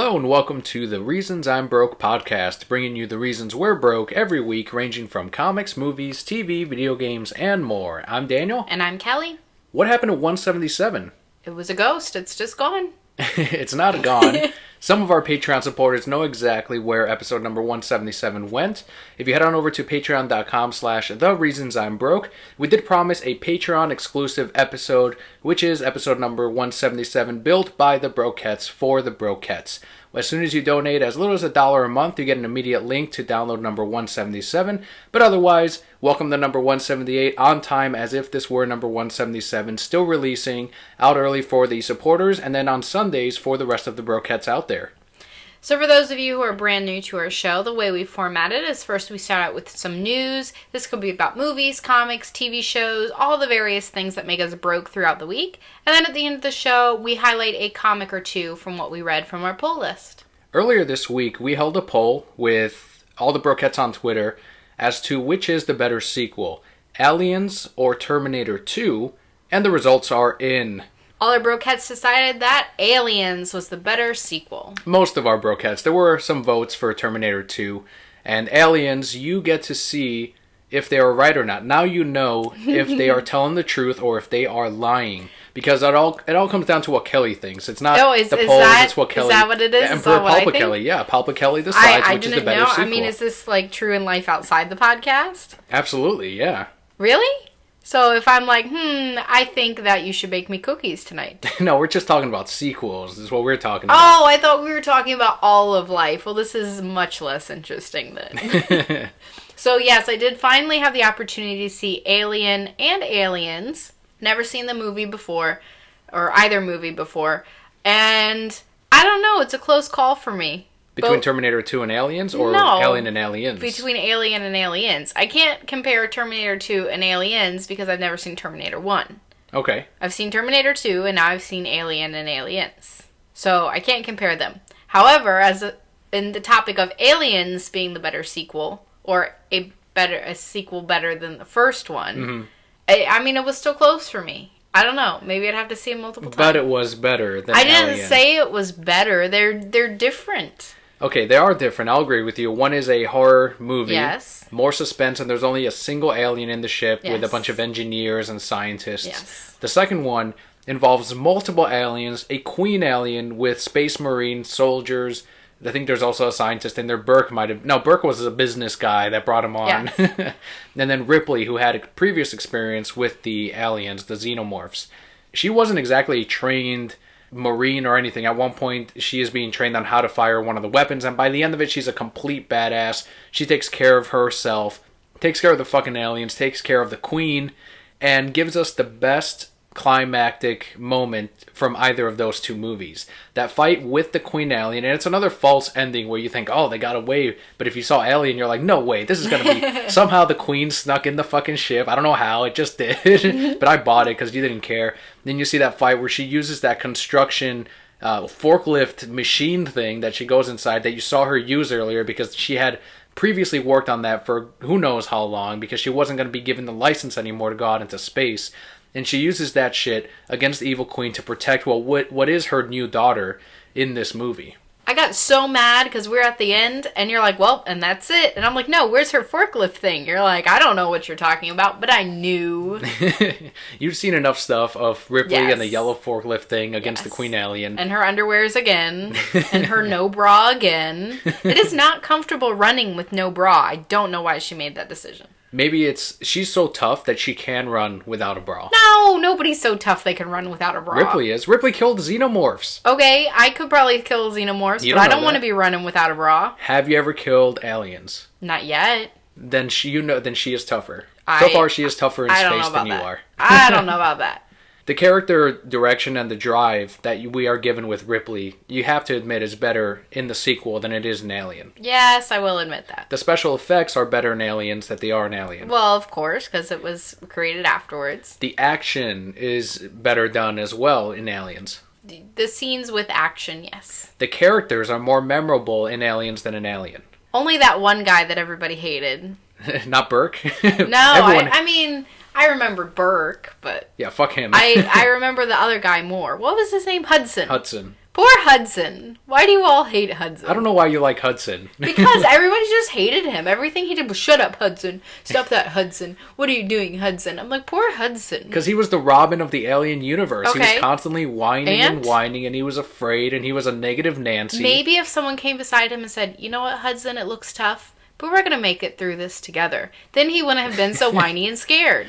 Hello and welcome to the Reasons I'm Broke podcast, bringing you the reasons we're broke every week, ranging from comics, movies, TV, video games, and more. I'm Daniel. And I'm Kelly. What happened to 177? It was a ghost. It's just gone. It's not gone. Some of our Patreon supporters know exactly where episode number 177 went. If you head on over to patreon.com/thereasonsimebroke, we did promise a Patreon exclusive episode, which is episode number 177, built by the Brokettes for the Brokettes. As soon as you donate as little as $1 a month, you get an immediate link to download number 177. But otherwise, welcome to number 178 on time as if this were number 177, still releasing out early for the supporters, and then on Sundays for the rest of the Brokettes out there. So for those of you who are brand new to our show, the way we format it is first we start out with some news. This could be about movies, comics, TV shows, all the various things that make us broke throughout the week. And then at the end of the show, we highlight a comic or two from what we read from our poll list. Earlier this week, we held a poll with all the Brokettes on Twitter as to which is the better sequel, Aliens or Terminator 2, and the results are in. All our Brokettes decided that Aliens was the better sequel. Most of our Brokettes. There were some votes for Terminator 2. And Aliens, you get to see if they are right or not. Now you know if they are telling the truth or if they are lying. Because it all comes down to what Kelly thinks. It's not the polls, it's what Kelly... Is that what it is? Emperor Palpa Kelly. Yeah, Palpa Kelly decides which is the better sequel. I mean, is this like true in life outside the podcast? Absolutely, yeah. Really? So if I'm like, I think that you should bake me cookies tonight. No, we're just talking about sequels. This is what we're talking about. Oh, I thought we were talking about all of life. Well, this is much less interesting then. So yes, I did finally have the opportunity to see Alien and Aliens. Never seen the movie before, or either movie before. And I don't know, it's a close call for me. Between Terminator 2 and Aliens, or no, Alien and Aliens? Between Alien and Aliens. I can't compare Terminator 2 and Aliens because I've never seen Terminator 1. Okay. I've seen Terminator 2 and now I've seen Alien and Aliens. So I can't compare them. However, in the topic of Aliens being the better sequel, or a sequel better than the first one, I mean, it was still close for me. I don't know. Maybe I'd have to see it multiple times. But it was better than Alien. I didn't say it was better. They're different. Okay, they are different. I'll agree with you. One is a horror movie. Yes. More suspense, and there's only a single alien in the ship with a bunch of engineers and scientists. Yes. The second one involves multiple aliens, a queen alien with space marine soldiers. I think there's also a scientist in there. Burke was a business guy that brought him on. Yes. And then Ripley, who had a previous experience with the aliens, the xenomorphs. She wasn't exactly trained Marine or anything. At one point, she is being trained on how to fire one of the weapons, and by the end of it, she's a complete badass. She takes care of herself, takes care of the fucking aliens, takes care of the queen, and gives us the best climactic moment from either of those two movies. That fight with the queen alien, and it's another false ending where you think, oh, they got away, but if you saw Alien, you're like, no way, this is gonna be somehow the queen snuck in the fucking ship. I don't know how, it just did, but I bought it because you didn't care. Then you see that fight where she uses that construction forklift machine thing that she goes inside that you saw her use earlier, because she had previously worked on that for who knows how long, because she wasn't going to be given the license anymore to go out into space. And she uses that shit against the evil queen to protect what is her new daughter in this movie. I got so mad because we're at the end and you're like, well, and that's it. And I'm like, no, where's her forklift thing? You're like, I don't know what you're talking about, but I knew. You've seen enough stuff of Ripley and the yellow forklift thing against the queen alien. And her underwears again. And her no bra again. It is not comfortable running with no bra. I don't know why she made that decision. Maybe she's so tough that she can run without a bra. No, nobody's so tough they can run without a bra. Ripley is. Ripley killed xenomorphs. Okay, I could probably kill xenomorphs, but I don't want to be running without a bra. Have you ever killed aliens? Not yet. Then she is tougher. So far, she is tougher in space than you are. I don't know about that. The character direction and the drive that we are given with Ripley, you have to admit, is better in the sequel than it is in Alien. Yes, I will admit that. The special effects are better in Aliens than they are in Alien. Well, of course, because it was created afterwards. The action is better done as well in Aliens. The scenes with action, yes. The characters are more memorable in Aliens than in Alien. Only that one guy that everybody hated. Not Burke? No, I mean, I remember Burke, but... Yeah, fuck him. I remember the other guy more. What was his name? Hudson. Poor Hudson. Why do you all hate Hudson? I don't know why you like Hudson. Because everybody just hated him. Everything he did was, shut up, Hudson. Stop that, Hudson. What are you doing, Hudson? I'm like, poor Hudson. Because he was the Robin of the alien universe. Okay. He was constantly whining and whining, and he was afraid, and he was a negative Nancy. Maybe if someone came beside him and said, you know what, Hudson, it looks tough, but we're going to make it through this together. Then he wouldn't have been so whiny and scared.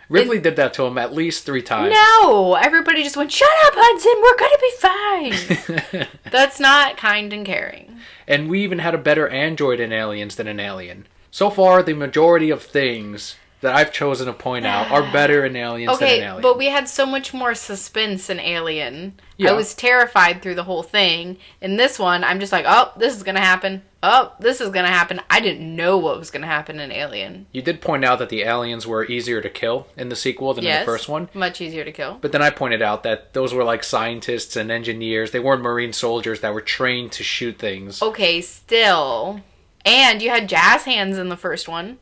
Ripley did that to him at least 3 times. No! Everybody just went, shut up, Hudson, we're going to be fine. That's not kind and caring. And we even had a better android in Aliens than an alien. So far, the majority of things that I've chosen to point out are better in Aliens than an alien. But we had so much more suspense in Alien. Yeah. I was terrified through the whole thing. In this one, I'm just like, oh, this is going to happen. Oh, this is going to happen. I didn't know what was going to happen in Alien. You did point out that the aliens were easier to kill in the sequel than in the first one. Much easier to kill. But then I pointed out that those were like scientists and engineers. They weren't Marine soldiers that were trained to shoot things. Okay, still. And you had jazz hands in the first one.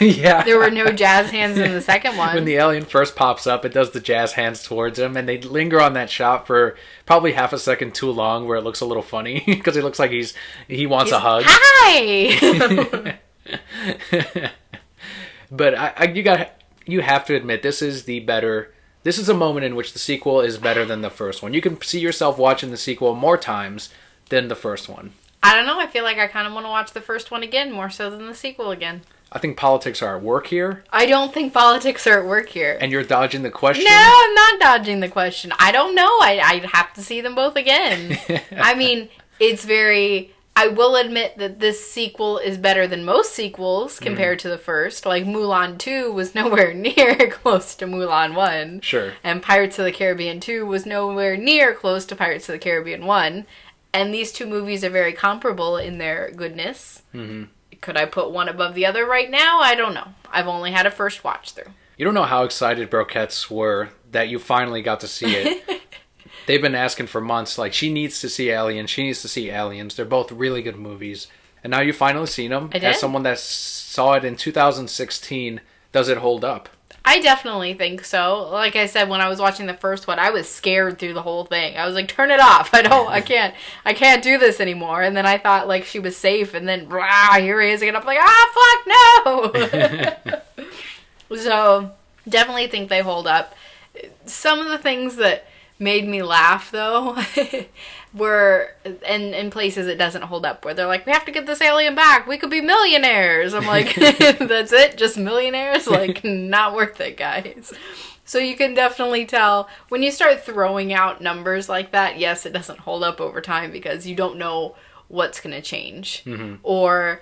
Yeah. There were no jazz hands in the second one. When the alien first pops up, it does the jazz hands towards him, and they linger on that shot for probably half a second too long, where it looks a little funny because it looks like he wants a hug. Hi. But you have to admit this is the better. This is a moment in which the sequel is better than the first one. You can see yourself watching the sequel more times than the first one. I don't know. I feel like I kind of want to watch the first one again more so than the sequel again. I think politics are at work here. I don't think politics are at work here. And you're dodging the question? No, I'm not dodging the question. I don't know. I'd have to see them both again. I mean, it's very... I will admit that this sequel is better than most sequels compared to the first. Like, Mulan 2 was nowhere near close to Mulan 1. Sure. And Pirates of the Caribbean 2 was nowhere near close to Pirates of the Caribbean 1. And these two movies are very comparable in their goodness. Mm-hmm. Could I put one above the other right now? I don't know. I've only had a first watch through. You don't know how excited Broquettes were that you finally got to see it. They've been asking for months, like, she needs to see Aliens, she needs to see Aliens. They're both really good movies. And now you've finally seen them. I did. As someone that saw it in 2016, does it hold up? I definitely think so. Like I said, when I was watching the first one, I was scared through the whole thing. I was like, turn it off. I can't do this anymore. And then I thought, like, she was safe. And then, here he is again. I'm like, fuck, no! So, definitely think they hold up. Some of the things that made me laugh, though, were in places it doesn't hold up, where they're like, we have to get this alien back, we could be millionaires. I'm like, that's it? Just millionaires? Like, not worth it, guys. So you can definitely tell when you start throwing out numbers like that, yes, it doesn't hold up over time because you don't know what's going to change. Mm-hmm. Or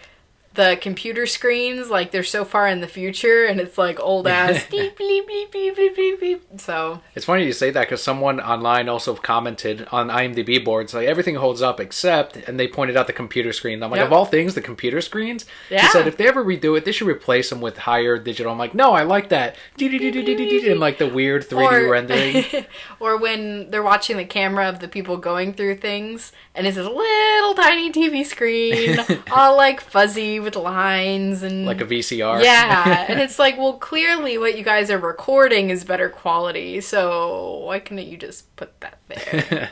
the computer screens, like, they're so far in the future, and it's like old ass beep, beep, beep, beep, beep, beep, beep. So it's funny you say that because someone online also commented on IMDb boards, like, everything holds up except, and they pointed out the computer screen. I'm like, of all things, the computer screens? Yeah. He said if they ever redo it, they should replace them with higher digital. I'm like, no, I like that. And like the weird 3D rendering. Or when they're watching the camera of the people going through things, and it's this little tiny TV screen, all like fuzzy with lines and like a VCR. Yeah, and it's like, well, clearly what you guys are recording is better quality, so why couldn't you just put that there?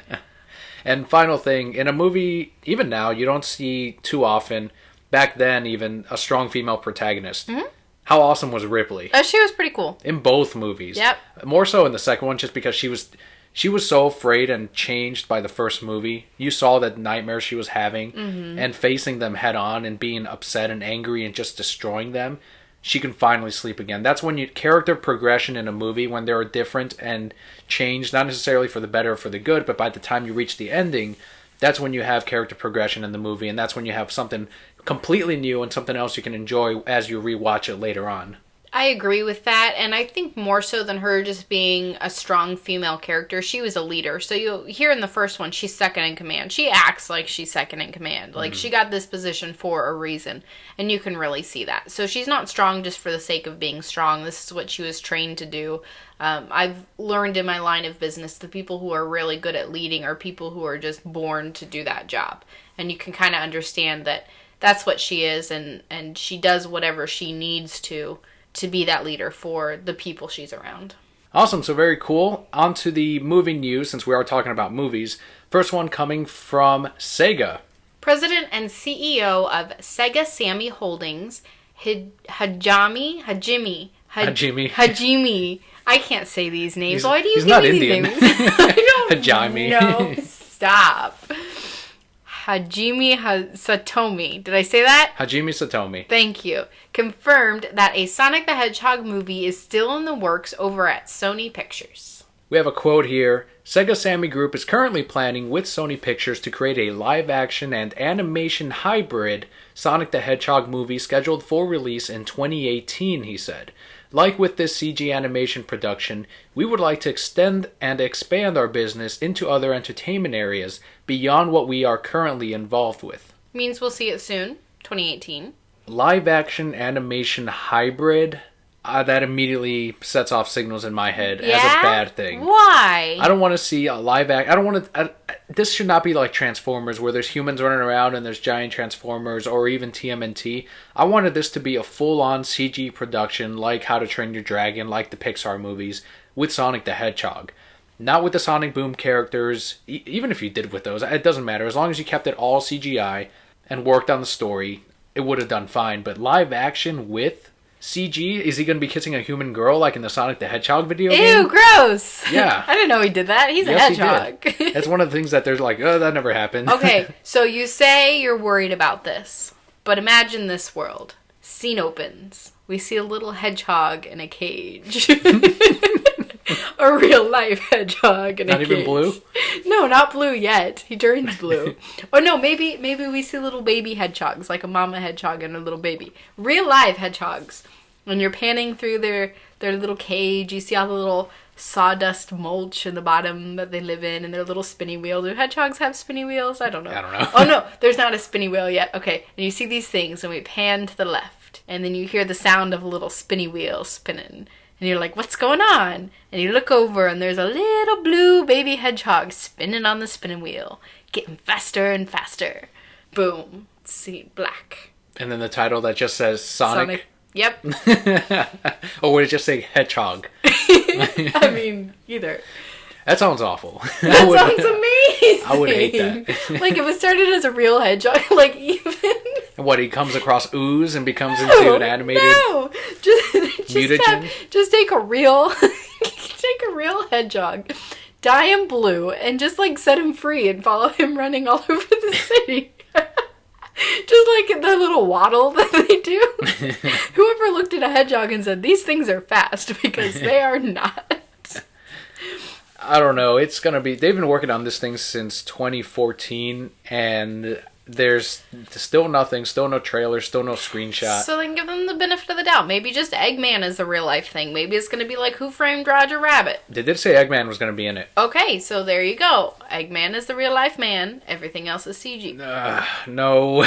And final thing, in a movie, even now, you don't see too often, back then even, a strong female protagonist. Mm-hmm. How awesome was Ripley? She was pretty cool. In both movies. Yep. More so in the second one, just because she was so afraid and changed by the first movie. You saw that nightmare she was having, and facing them head on and being upset and angry and just destroying them. She can finally sleep again. That's when character progression in a movie, when they're different and changed, not necessarily for the better or for the good, but by the time you reach the ending, that's when you have character progression in the movie, and that's when you have something completely new and something else you can enjoy as you rewatch it later on. I agree with that, and I think more so than her just being a strong female character, she was a leader. So you hear in the first one, she's second in command. She acts like she's second in command. Like, she got this position for a reason, and you can really see that. So she's not strong just for the sake of being strong. This is what she was trained to do. I've learned in my line of business, the people who are really good at leading are people who are just born to do that job. And you can kind of understand that that's what she is, and she does whatever she needs to be that leader for the people she's around. Awesome, so very cool. On to the movie news, since we are talking about movies. First one coming from Sega. President and CEO of Sega Sammy Holdings, Hajime. I can't say these names. Why do you give me Indian. these names? I don't Hajime. know. Stop. Hajime Satomi. Did I say that? Hajime Satomi. Thank you. Confirmed that a Sonic the Hedgehog movie is still in the works over at Sony Pictures. We have a quote here. Sega Sammy Group is currently planning with Sony Pictures to create a live-action and animation hybrid Sonic the Hedgehog movie scheduled for release in 2018, he said. Like with this CG animation production, we would like to extend and expand our business into other entertainment areas beyond what we are currently involved with. Means we'll see it soon, 2018. Live-action animation hybrid, that immediately sets off signals in my head as a bad thing. Why? I don't want to see a live act. I don't want to. This should not be like Transformers, where there's humans running around and there's giant Transformers, or even TMNT. I wanted this to be a full-on CG production, like How to Train Your Dragon, like the Pixar movies, with Sonic the Hedgehog. Not with the Sonic Boom characters. Even if you did with those, it doesn't matter. As long as you kept it all CGI and worked on the story, it would have done fine. But live action with CG? Is he going to be kissing a human girl like in the Sonic the Hedgehog video game? Ew, gross! Yeah. I didn't know he did that. He's a hedgehog. He did. That's one of the things that they're like, oh, that never happened. Okay, so you say you're worried about this, but imagine this world. Scene opens. We see a little hedgehog in a cage. A real life hedgehog in a cage. Not even blue? No, not blue yet. He turns blue. Or no, maybe we see little baby hedgehogs, like a mama hedgehog and a little baby. Real live hedgehogs. When you're panning through their little cage, you see all the little sawdust mulch in the bottom that they live in, and their little spinny wheel. Do hedgehogs have spinny wheels? I don't know. Oh no, there's not a spinny wheel yet. Okay, and you see these things, and we pan to the left, and then you hear the sound of a little spinny wheel spinning. And you're like, what's going on? And you look over, and there's a little blue baby hedgehog spinning on the spinning wheel, getting faster and faster. Boom. See, black. And then the title that just says Sonic. Yep. Or would it just say Hedgehog? I mean, either. That sounds awful. That sounds amazing. I would hate that. Like, if it started as a real hedgehog, like, even... What, he comes across ooze and becomes into an animated mutagen? Just take a real... take a real hedgehog, dye him blue, and just, like, set him free and follow him running all over the city. Just like the little waddle that they do. Whoever looked at a hedgehog and said, these things are fast, because they are not. I don't know. It's going to be... They've been working on this thing since 2014, and there's still nothing. Still no trailer. Still no screenshot. So then give them the benefit of the doubt. Maybe just Eggman is a real-life thing. Maybe it's going to be like Who Framed Roger Rabbit. They did say Eggman was going to be in it. Okay, so there you go. Eggman is the real-life man. Everything else is CG. No.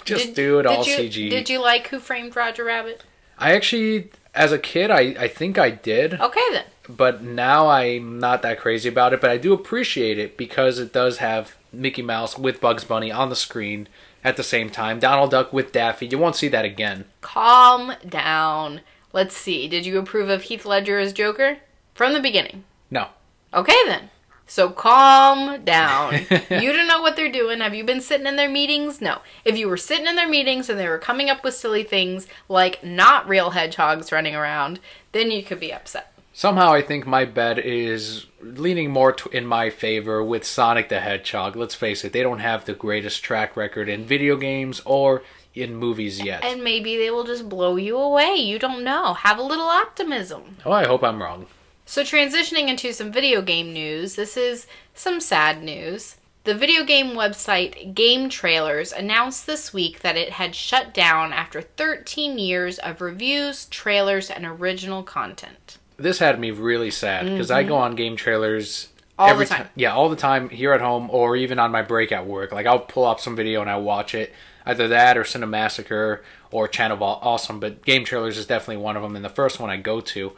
Just do it all CG. Did you like Who Framed Roger Rabbit? I actually, as a kid, I think I did. Okay, then. But now I'm not that crazy about it, but I do appreciate it because it does have Mickey Mouse with Bugs Bunny on the screen at the same time. Donald Duck with Daffy. You won't see that again. Calm down. Let's see. Did you approve of Heath Ledger as Joker? From the beginning? No. Okay, then. So calm down. You don't know what they're doing. Have you been sitting in their meetings? No. If you were sitting in their meetings and they were coming up with silly things like not real hedgehogs running around, then you could be upset. Somehow I think my bet is leaning more in my favor with Sonic the Hedgehog. Let's face it, they don't have the greatest track record in video games or in movies yet. And maybe they will just blow you away. You don't know. Have a little optimism. Oh, I hope I'm wrong. So transitioning into some video game news, this is some sad news. The video game website GameTrailers announced this week that it had shut down after 13 years of reviews, trailers, and original content. This had me really sad because I go on GameTrailers all the time. Yeah, all the time here at home or even on my break at work. Like I'll pull up some video and I watch it. Either that or Cinemassacre or Channel of Awesome, but GameTrailers is definitely one of them and the first one I go to.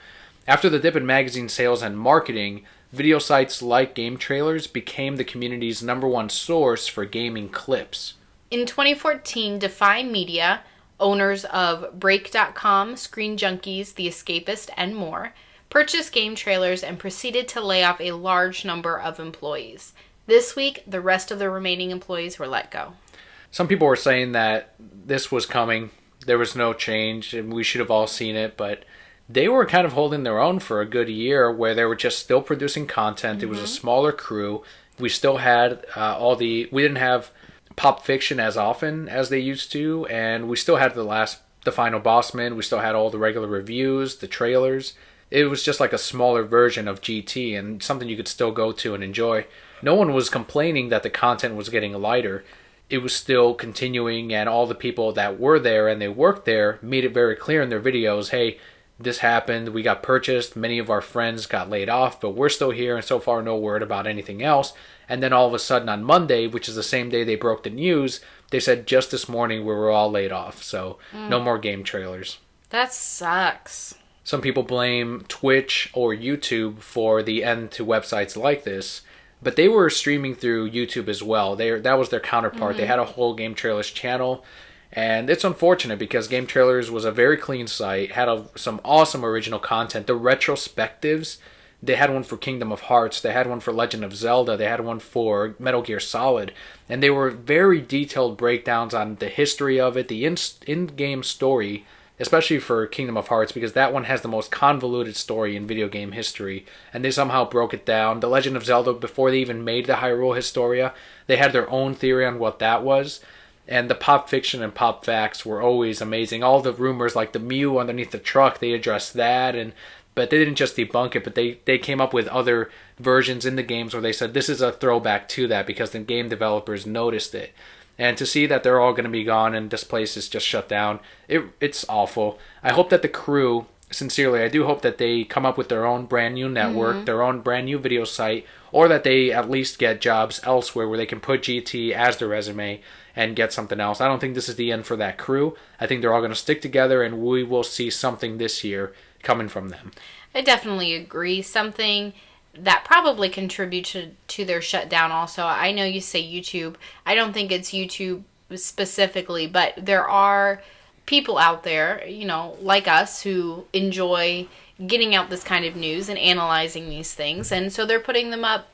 After the dip in magazine sales and marketing, video sites like GameTrailers became the community's #1 source for gaming clips. In 2014, Define Media, owners of Break.com, Screen Junkies, The Escapist, and more, purchased GameTrailers and proceeded to lay off a large number of employees. This week, the rest of the remaining employees were let go. Some people were saying that this was coming. There was no change, and we should have all seen it, but they were kind of holding their own for a good year where they were just still producing content. It was a smaller crew. We still had we didn't have Pop Fiction as often as they used to, and we still had the final Bossman. We still had all the regular reviews, the trailers. It was just like a smaller version of GT and something you could still go to and enjoy. No one was complaining that the content was getting lighter. It was still continuing, and all the people that were there and they worked there made it very clear in their videos, hey, this happened, we got purchased, many of our friends got laid off, but we're still here, and so far no word about anything else. And then all of a sudden on Monday, which is the same day they broke the news, they said just this morning we were all laid off, so no more GameTrailers. That sucks. Some people blame Twitch or YouTube for the end to websites like this, but they were streaming through YouTube as well. That was their counterpart. They had a whole GameTrailers channel, and it's unfortunate because GameTrailers was a very clean site, had some awesome original content. The retrospectives, they had one for Kingdom of Hearts, they had one for Legend of Zelda, they had one for Metal Gear Solid, and they were very detailed breakdowns on the history of it, the in-game story, especially for Kingdom of Hearts, because that one has the most convoluted story in video game history, and they somehow broke it down. The Legend of Zelda, before they even made the Hyrule Historia, they had their own theory on what that was, and the Pop Fiction and Pop Facts were always amazing. All the rumors, like the Mew underneath the truck, they addressed that, but they didn't just debunk it, but they came up with other versions in the games where they said this is a throwback to that because the game developers noticed it. And to see that they're all going to be gone and this place is just shut down, it's awful. I hope that the crew, sincerely, I do hope that they come up with their own brand new network, their own brand new video site, or that they at least get jobs elsewhere where they can put GT as their resume and get something else. I don't think this is the end for that crew. I think they're all going to stick together, and we will see something this year coming from them. I definitely agree. Something that probably contributed to their shutdown also. I know you say YouTube. I don't think it's YouTube specifically, but there are people out there, like us, who enjoy getting out this kind of news and analyzing these things. And so they're putting them up,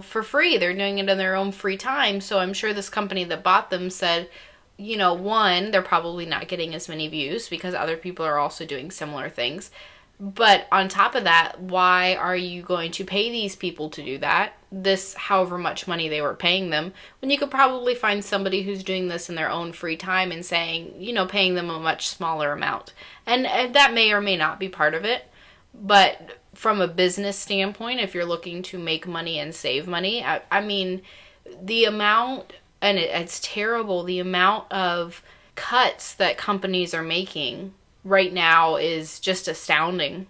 for free. They're doing it in their own free time. So I'm sure this company that bought them said, one, they're probably not getting as many views because other people are also doing similar things. But on top of that, why are you going to pay these people to do that? This, however much money they were paying them, when you could probably find somebody who's doing this in their own free time and saying, paying them a much smaller amount. And that may or may not be part of it. But from a business standpoint, if you're looking to make money and save money, I mean, the amount, and it's terrible, the amount of cuts that companies are making right now is just astounding.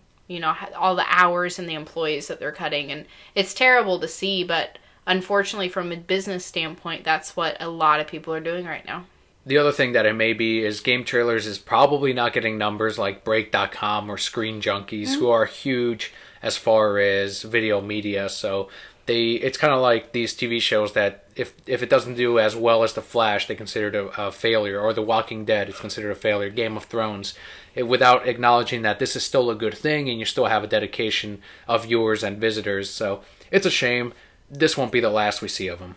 All the hours and the employees that they're cutting, and it's terrible to see, but unfortunately from a business standpoint, that's what a lot of people are doing right now. The other thing that it may be is GameTrailers is probably not getting numbers like Break.com or Screen Junkies, who are huge as far as video media. So it's kind of like these TV shows that if it doesn't do as well as The Flash, they consider it a failure, or The Walking Dead is considered a failure, Game of Thrones, without acknowledging that this is still a good thing and you still have a dedication of viewers and visitors. So it's a shame. This won't be the last we see of them.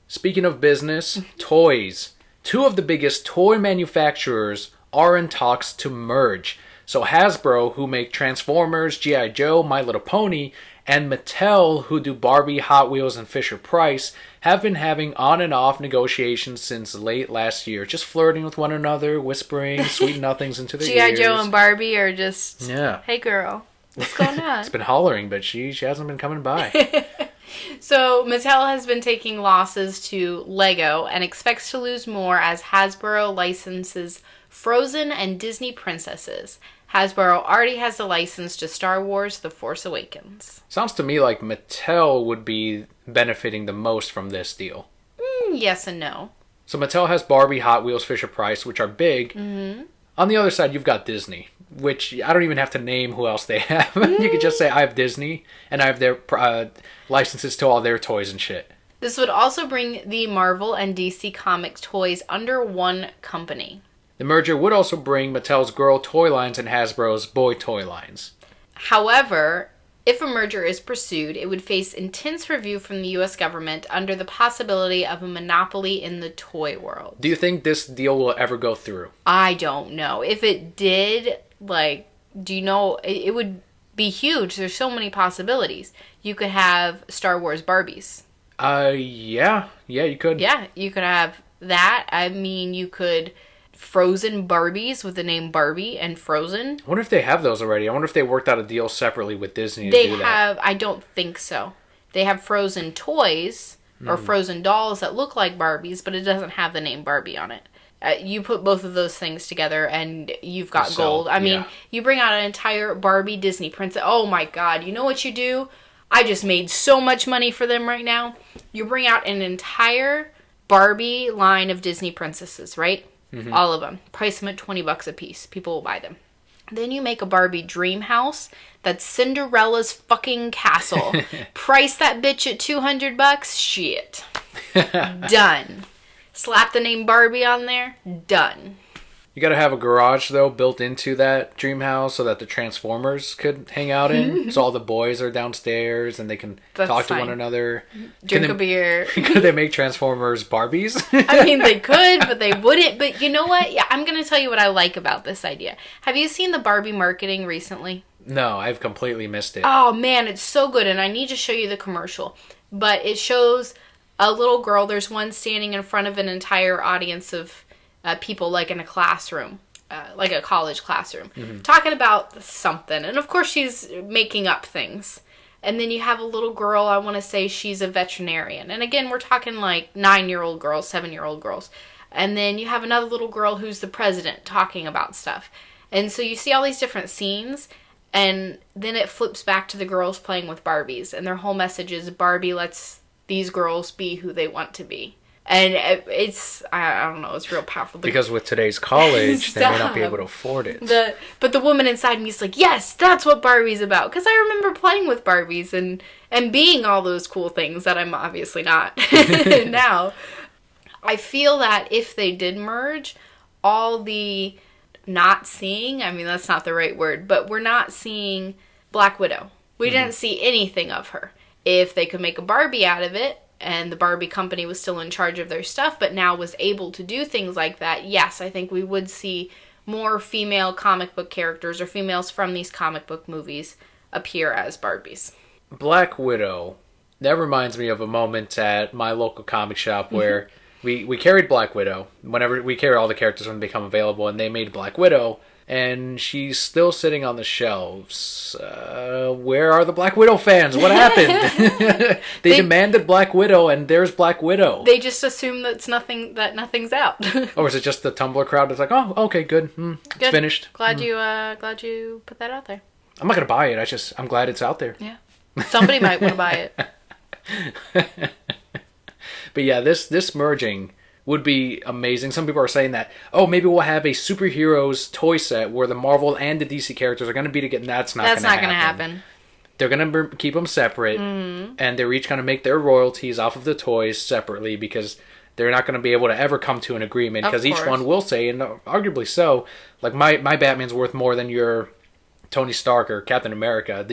Speaking of business, toys. Two of the biggest toy manufacturers are in talks to merge. So Hasbro, who make Transformers, G.I. Joe, My Little Pony, and Mattel, who do Barbie, Hot Wheels, and Fisher-Price, have been having on and off negotiations since late last year, just flirting with one another, whispering sweet nothings into their ears. G.I. Joe and Barbie are just, yeah. Hey girl, what's going on? It's been hollering, but she hasn't been coming by. So Mattel has been taking losses to Lego and expects to lose more as Hasbro licenses Frozen and Disney princesses. Hasbro already has the license to Star Wars: The Force Awakens. Sounds to me like Mattel would be benefiting the most from this deal. Yes and no. So Mattel has Barbie, Hot Wheels, Fisher-Price, which are big. Mm-hmm. On the other side, you've got Disney, which I don't even have to name who else they have. You could just say, I have Disney, and I have their licenses to all their toys and shit. This would also bring the Marvel and DC Comics toys under one company. The merger would also bring Mattel's girl toy lines and Hasbro's boy toy lines. However, if a merger is pursued, it would face intense review from the U.S. government under the possibility of a monopoly in the toy world. Do you think this deal will ever go through? I don't know. If it did, like, do you know, it would be huge. There's so many possibilities. You could have Star Wars Barbies. Yeah, you could. Yeah, you could have that. I mean, you could Frozen Barbies with the name Barbie and Frozen. I wonder if they have those already. I wonder if they worked out a deal separately with Disney to They do that. have, I don't think so. They have Frozen toys or Frozen dolls that look like Barbies, but it doesn't have the name Barbie on it. You put both of those things together and you've got gold. I mean, you bring out an entire Barbie Disney princess. Oh my God. You know what you do? I just made so much money for them right now. You bring out an entire Barbie line of Disney princesses, right? Mm-hmm. All of them. Price them at $20 a piece. People will buy them. Then you make a Barbie dream house that's Cinderella's fucking castle. Price that bitch at $200. Shit. Done. Slap the name Barbie on there. Done. You gotta have a garage, though, built into that dream house so that the Transformers could hang out in. So all the boys are downstairs and they can talk to one another. Drink a beer. Could they make Transformers Barbies? I mean, they could, but they wouldn't. But you know what? Yeah, I'm gonna tell you what I like about this idea. Have you seen the Barbie marketing recently? No, I've completely missed it. Oh, man, it's so good. And I need to show you the commercial. But it shows a little girl. There's one standing in front of an entire audience of people, like in a classroom, like a college classroom, talking about something. And of course she's making up things. And then you have a little girl, I want to say she's a veterinarian. And again, we're talking like 9-year-old girls, 7-year-old girls. And then you have another little girl who's the president talking about stuff. And so you see all these different scenes. And then it flips back to the girls playing with Barbies. And their whole message is Barbie lets these girls be who they want to be. And it's, I don't know, it's real powerful. Because with today's college, they may not be able to afford it. But the woman inside me is like, yes, that's what Barbie's about. Because I remember playing with Barbies and being all those cool things that I'm obviously not now. I feel that if they did merge, all the not seeing, I mean, that's not the right word, but we're not seeing Black Widow. We didn't see anything of her. If they could make a Barbie out of it, and the Barbie company was still in charge of their stuff, but now was able to do things like that, yes, I think we would see more female comic book characters or females from these comic book movies appear as Barbies. Black Widow, that reminds me of a moment at my local comic shop where we carried Black Widow. Whenever we carry all the characters when they become available, and they made Black Widow, and she's still sitting on the shelves. Where are the Black Widow fans? What happened? they demanded Black Widow, and there's Black Widow. They just assume that nothing's out. Or is it just the Tumblr crowd that's like, oh, okay, good. It's finished. Glad you put that out there. I'm not gonna buy it. I'm glad it's out there. Yeah, somebody might want to buy it. But yeah, this merging would be amazing. Some people are saying that, oh, maybe we'll have a superheroes toy set where the Marvel and the DC characters are going to be together. That's not going to happen. They're going to keep them separate, and they're each going to make their royalties off of the toys separately because they're not going to be able to ever come to an agreement because each one will say, and arguably so, like my Batman's worth more than your Tony Stark or Captain America.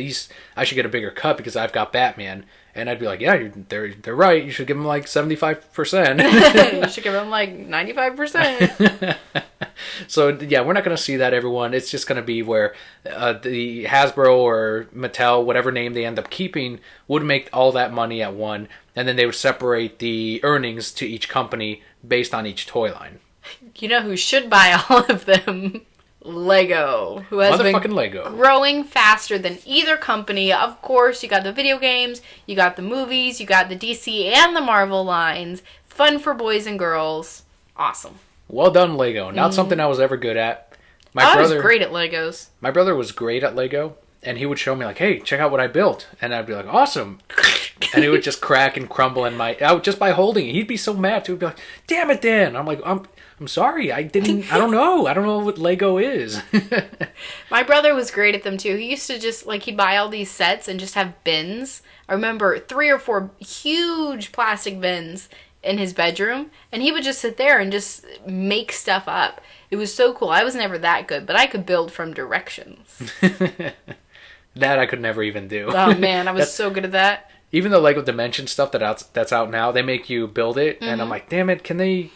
I should get a bigger cut because I've got Batman. And I'd be like, yeah, they're right. You should give them like 75%. You should give them like 95%. So, yeah, we're not going to see that, everyone. It's just going to be where the Hasbro or Mattel, whatever name they end up keeping, would make all that money at one. And then they would separate the earnings to each company based on each toy line. You know who should buy all of them? Lego, who has been growing faster than either company. Of course, you got the video games, you got the movies, you got the DC and the Marvel lines. Fun for boys and girls. Awesome. Well done, Lego. Not something I was ever good at. I was great at Legos. My brother was great at Lego, and he would show me like, hey, check out what I built. And I'd be like, awesome. And it would just crack and crumble just by holding it. He'd be so mad. He would be like, damn it, Dan. I'm like, I'm sorry. I don't know. I don't know what Lego is. My brother was great at them too. He used to just he'd buy all these sets and just have bins. I remember 3 or 4 huge plastic bins in his bedroom, and he would just sit there and just make stuff up. It was so cool. I was never that good, but I could build from directions. That I could never even do. Oh man, I was so good at that. Even the Lego Dimension stuff that's out now, they make you build it, and I'm like, damn it, can I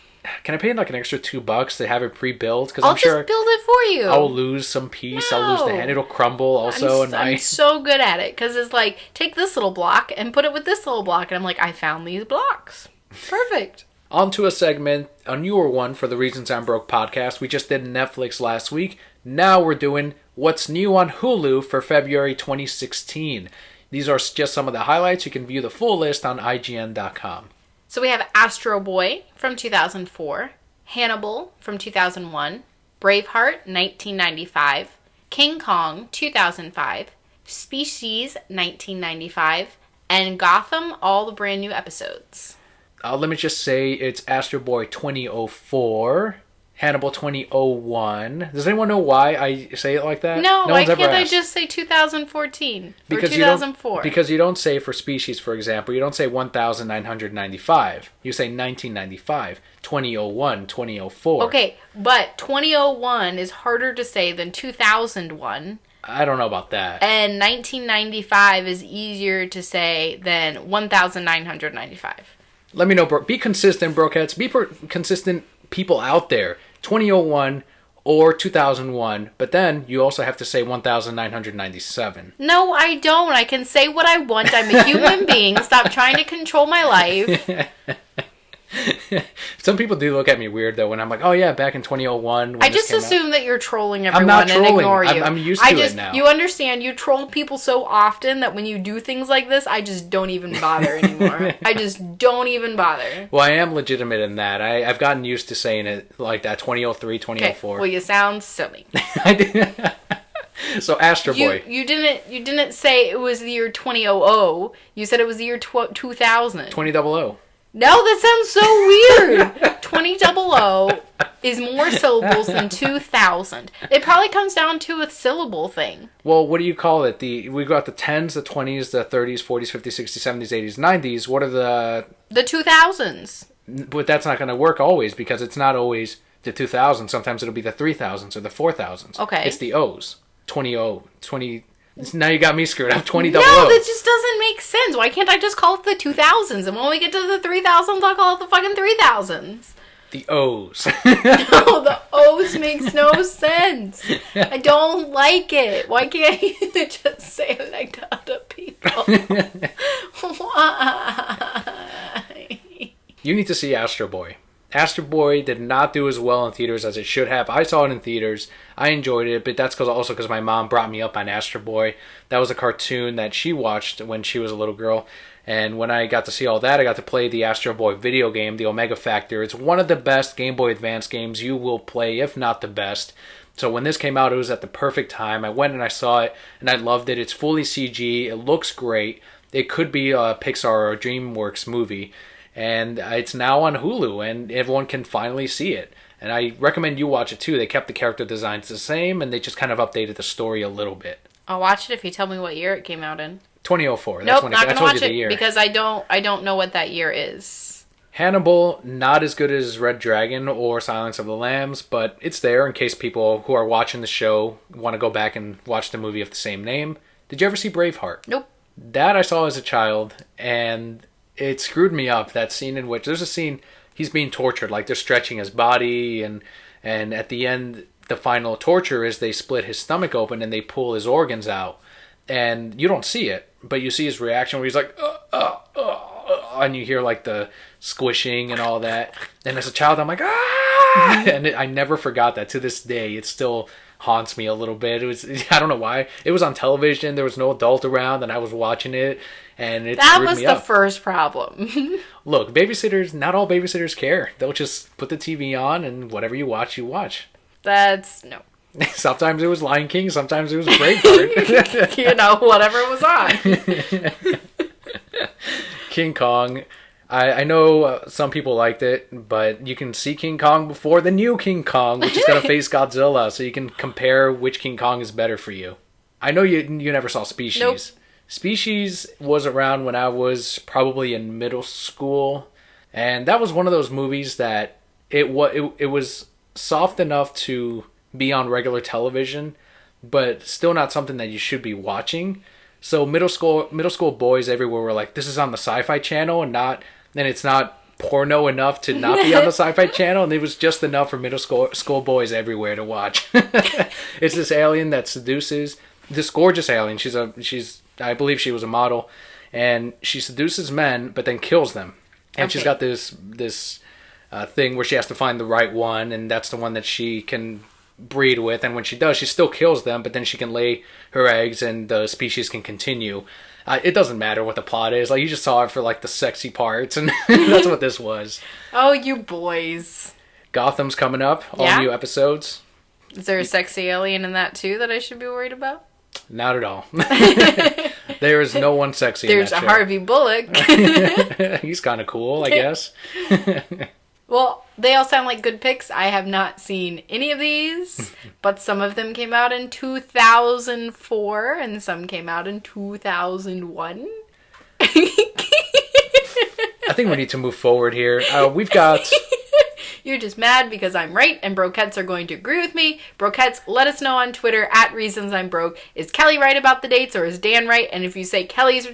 pay like an extra $2 to have it pre-built? Because I'm sure I'll just build it for you. I'll lose some piece. No. I'll lose the hand. It'll crumble also. I'm so good at it because it's like, take this little block and put it with this little block, and I'm like, I found these blocks. Perfect. On to a segment, a newer one for the Reasons I'm Broke podcast. We just did Netflix last week. Now we're doing what's new on Hulu for February 2016. These are just some of the highlights. You can view the full list on IGN.com. So we have Astro Boy from 2004, Hannibal from 2001, Braveheart 1995, King Kong 2005, Species 1995, and Gotham, all the brand new episodes. Let me just say it's Astro Boy 2004, Hannibal 2001. Does anyone know why I say it like that? No, why can't I just say 2014 or 2004? Because you don't say for Species, for example, you don't say 1995. You say 1995, 2001, 2004. Okay, but 2001 is harder to say than 2001. I don't know about that. And 1995 is easier to say than 1995. Let me know, bro. Be consistent, brokeheads. Be consistent people out there. 2001 or 2001, but then you also have to say 1997. No, I don't. I can say what I want. I'm a human being. Stop trying to control my life. Some people do look at me weird, though, when I'm like, oh, yeah, back in 2001. I just assume that you're trolling everyone I'm not trolling. And ignore you. I'm used to it now. You understand, you troll people so often that when you do things like this, I just don't even bother anymore. I just don't even bother. Well, I am legitimate in that. I've gotten used to saying it like that, 2003, 2004. Okay. Well, you sound silly. So, Astro Boy. You didn't say it was the year 2000. You said it was the year 2000. 2000. No, that sounds so weird. 2000 is more syllables than 2000. It probably comes down to a syllable thing. Well, what do you call it? We got the 10s, the 20s, the 30s, 40s, 50s, 60s, 70s, 80s, 90s. What are the 2000s? But that's not going to work always because it's not always the 2000s. Sometimes it'll be the 3000s or the 4000s. Okay. It's the O's. 20. Now you got me screwed up. 20 No, that just doesn't make sense. Why can't I just call it the 2000s? And when we get to the 3000s, I'll call it the fucking 3000s. The O's. No, the O's makes no sense. I don't like it. Why can't you just say it like to other people? Why? You need to see Astro Boy. Astro Boy did not do as well in theaters as it should have. I saw it in theaters. I enjoyed it, but that's also because my mom brought me up on Astro Boy. That was a cartoon that she watched when she was a little girl. And when I got to see all that, I got to play the Astro Boy video game, the Omega Factor. It's one of the best Game Boy Advance games you will play, if not the best. So when this came out, it was at the perfect time. I went and I saw it, and I loved it. It's fully CG. It looks great. It could be a Pixar or a DreamWorks movie. And it's now on Hulu, and everyone can finally see it. And I recommend you watch it, too. They kept the character designs the same, and they just kind of updated the story a little bit. I'll watch it if you tell me what year it came out in. 2004. Nope, not going to watch it because I don't know what that year is. Hannibal, not as good as Red Dragon or Silence of the Lambs, but it's there in case people who are watching the show want to go back and watch the movie of the same name. Did you ever see Braveheart? Nope. That I saw as a child, and it screwed me up, that scene in which there's a scene he's being tortured, like they're stretching his body, and at the end the final torture is they split his stomach open and they pull his organs out, and you don't see it, but you see his reaction where he's like and you hear like the squishing and all that, and as a child I'm like and I never forgot that. To this day it still haunts me a little bit. It was, I don't know why. It was on television, there was no adult around, and I was watching it, and it screwed me up. That was the first problem. Look, babysitters, not all babysitters care. They'll just put the TV on, and whatever you watch, you watch. No. Sometimes it was Lion King, sometimes it was Braveheart. Whatever was on. King Kong. I know some people liked it, but you can see King Kong before the new King Kong, which is going to face Godzilla, so you can compare which King Kong is better for you. I know you never saw Species. Nope. Species was around when I was probably in middle school, and that was one of those movies that it was soft enough to be on regular television, but still not something that you should be watching. So middle school boys everywhere were like, this is on the Sci-Fi Channel and it's not porno enough to not be on the Sci-Fi Channel, and it was just enough for middle school boys everywhere to watch. It's this alien that seduces this gorgeous alien. I believe she was a model, and she seduces men but then kills them. And she's got this thing where she has to find the right one, and that's the one that she can breed with. And when she does, she still kills them, but then she can lay her eggs and the species can continue. It doesn't matter what the plot is. Like, you just saw it for like the sexy parts, and that's what this was. Oh, you boys. Gotham's coming up. All new episodes. Is there a sexy alien in that too that I should be worried about? Not at all. There is no one sexy in that show. There's a Harvey Bullock. He's kind of cool, I guess. Well, they all sound like good picks. I have not seen any of these, but some of them came out in 2004 and some came out in 2001. I think we need to move forward here. We've got... You're just mad because I'm right and Brokettes are going to agree with me. Brokettes, let us know on Twitter @ReasonsI'mBroke. Is Kelly right about the dates or is Dan right? And if you say Dan's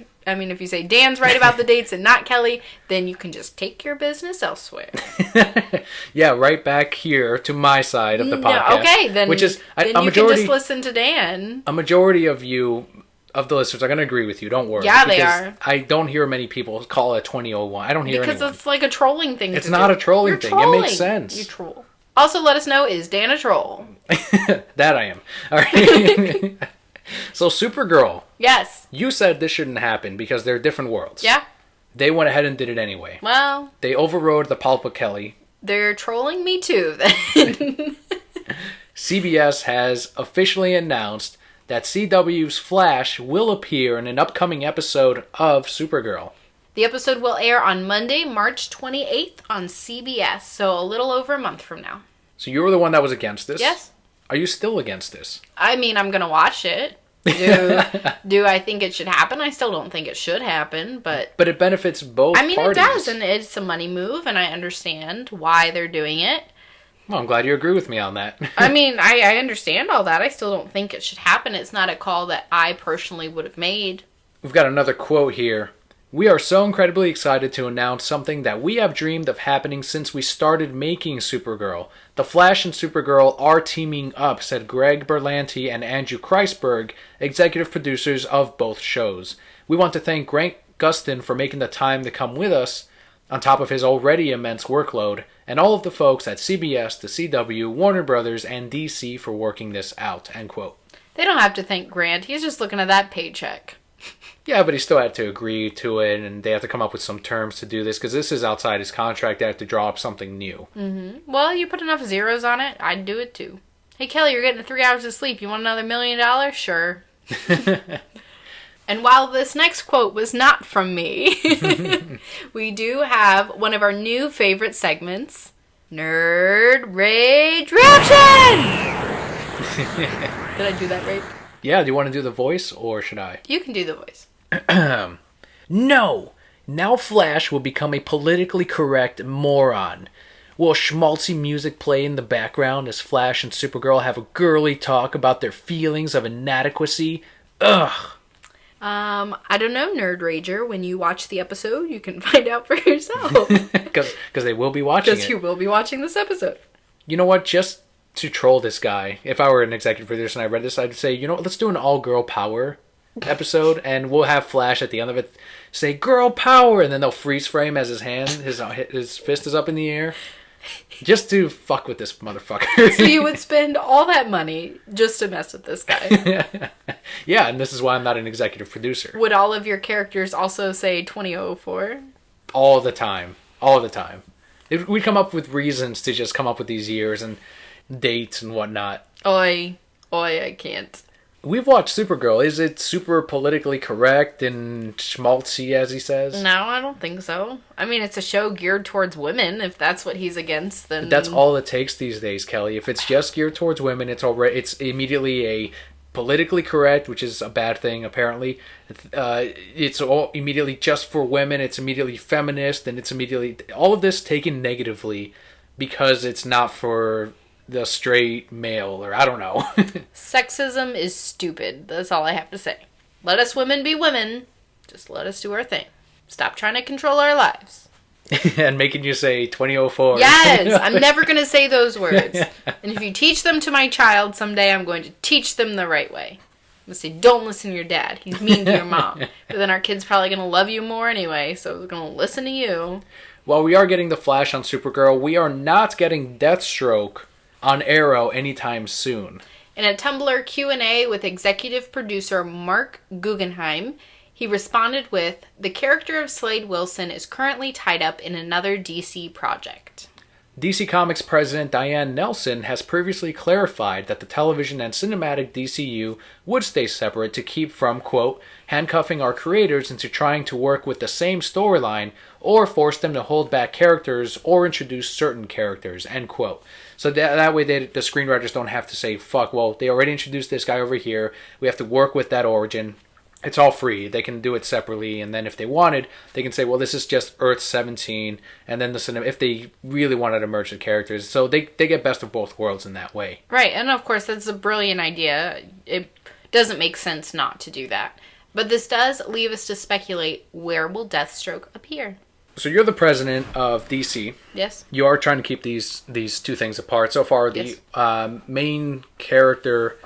right about the dates and not Kelly, then you can just take your business elsewhere. Yeah, right back here to my side of the podcast. Okay, then, which is then you can just listen to Dan. A majority of the listeners are going to agree with you. Don't worry. Yeah, they are. I don't hear many people call it 2001. I don't hear anyone. Because it's like a trolling thing. It's not a trolling thing. It makes sense. You troll. Also, let us know, is Dan a troll? That I am. All right. So, Supergirl. Yes. You said this shouldn't happen because they're different worlds. Yeah. They went ahead and did it anyway. Well. They overrode the pulp of Kelly. They're trolling me too, then. CBS has officially announced that CW's Flash will appear in an upcoming episode of Supergirl. The episode will air on Monday, March 28th on CBS, so a little over a month from now. So you were the one that was against this? Yes. Are you still against this? I mean, I'm going to watch it. Do I think it should happen? I still don't think it should happen, but... But it benefits both parties. It does, and it's a money move, and I understand why they're doing it. Well, I'm glad you agree with me on that. I mean, I understand all that. I still don't think it should happen. It's not a call that I personally would have made. We've got another quote here. We are so incredibly excited to announce something that we have dreamed of happening since we started making Supergirl. The Flash and Supergirl are teaming up, said Greg Berlanti and Andrew Kreisberg, executive producers of both shows. We want to thank Grant Gustin for making the time to come with us, on top of his already immense workload, and all of the folks at CBS, the CW, Warner Brothers, and DC for working this out, end quote. They don't have to thank Grant. He's just looking at that paycheck. Yeah, but he still had to agree to it, and they have to come up with some terms to do this, because this is outside his contract. They have to draw up something new. Mm-hmm. Well, you put enough zeros on it, I'd do it too. Hey, Kelly, you're getting 3 hours of sleep. You want another $1 million? Sure. And while this next quote was not from me, we do have one of our new favorite segments, Nerd Rage Reaction! Did I do that right? Yeah, do you want to do the voice, or should I? You can do the voice. No! Now Flash will become a politically correct moron. Will schmaltzy music play in the background as Flash and Supergirl have a girly talk about their feelings of inadequacy? Ugh! I don't know, Nerd Rager. When you watch the episode, you can find out for yourself. Because they will be watching it. Because you will be watching this episode. You know what? Just to troll this guy, if I were an executive producer and I read this, I'd say, you know what? Let's do an all-girl power episode, and we'll have Flash at the end of it say, girl power, and then they'll freeze frame as his fist is up in the air. Just to fuck with this motherfucker. So you would spend all that money just to mess with this guy. Yeah, and this is why I'm not an executive producer. Would all of your characters also say 2004? All the time. All the time. We come up with reasons to just come up with these years and dates and whatnot. Oi, I can't. We've watched Supergirl. Is it super politically correct and schmaltzy, as he says? No, I don't think so. I mean, it's a show geared towards women. If that's what he's against, then... That's all it takes these days, Kelly. If it's just geared towards women, it's immediately a politically correct, which is a bad thing, apparently. It's all immediately just for women. It's immediately feminist, and it's immediately... All of this taken negatively because it's not for the straight male, or I don't know. Sexism is stupid. That's all I have to say. Let us women be women. Just let us do our thing. Stop trying to control our lives. And making you say 2004. Yes! I'm never going to say those words. And if you teach them to my child someday, I'm going to teach them the right way. I'm going to say, don't listen to your dad. He's mean to your mom. But then our kid's probably going to love you more anyway, so they're going to listen to you. While we are getting The Flash on Supergirl, we are not getting Deathstroke on Arrow anytime soon. In a Tumblr Q&A with executive producer Mark Guggenheim, he responded with, "The character of Slade Wilson is currently tied up in another DC project." DC Comics president Diane Nelson has previously clarified that the television and cinematic DCU would stay separate to keep from, quote, handcuffing our creators into trying to work with the same storyline or force them to hold back characters or introduce certain characters, end quote. So that way the screenwriters don't have to say, fuck, well, they already introduced this guy over here. We have to work with that origin. It's all free. They can do it separately, and then if they wanted, they can say, well, this is just Earth 17, and then if they really wanted to merge the characters. So they get best of both worlds in that way. Right, and of course, that's a brilliant idea. It doesn't make sense not to do that. But this does leave us to speculate, where will Deathstroke appear? So you're the president of DC. Yes. You are trying to keep these two things apart. So far, the main character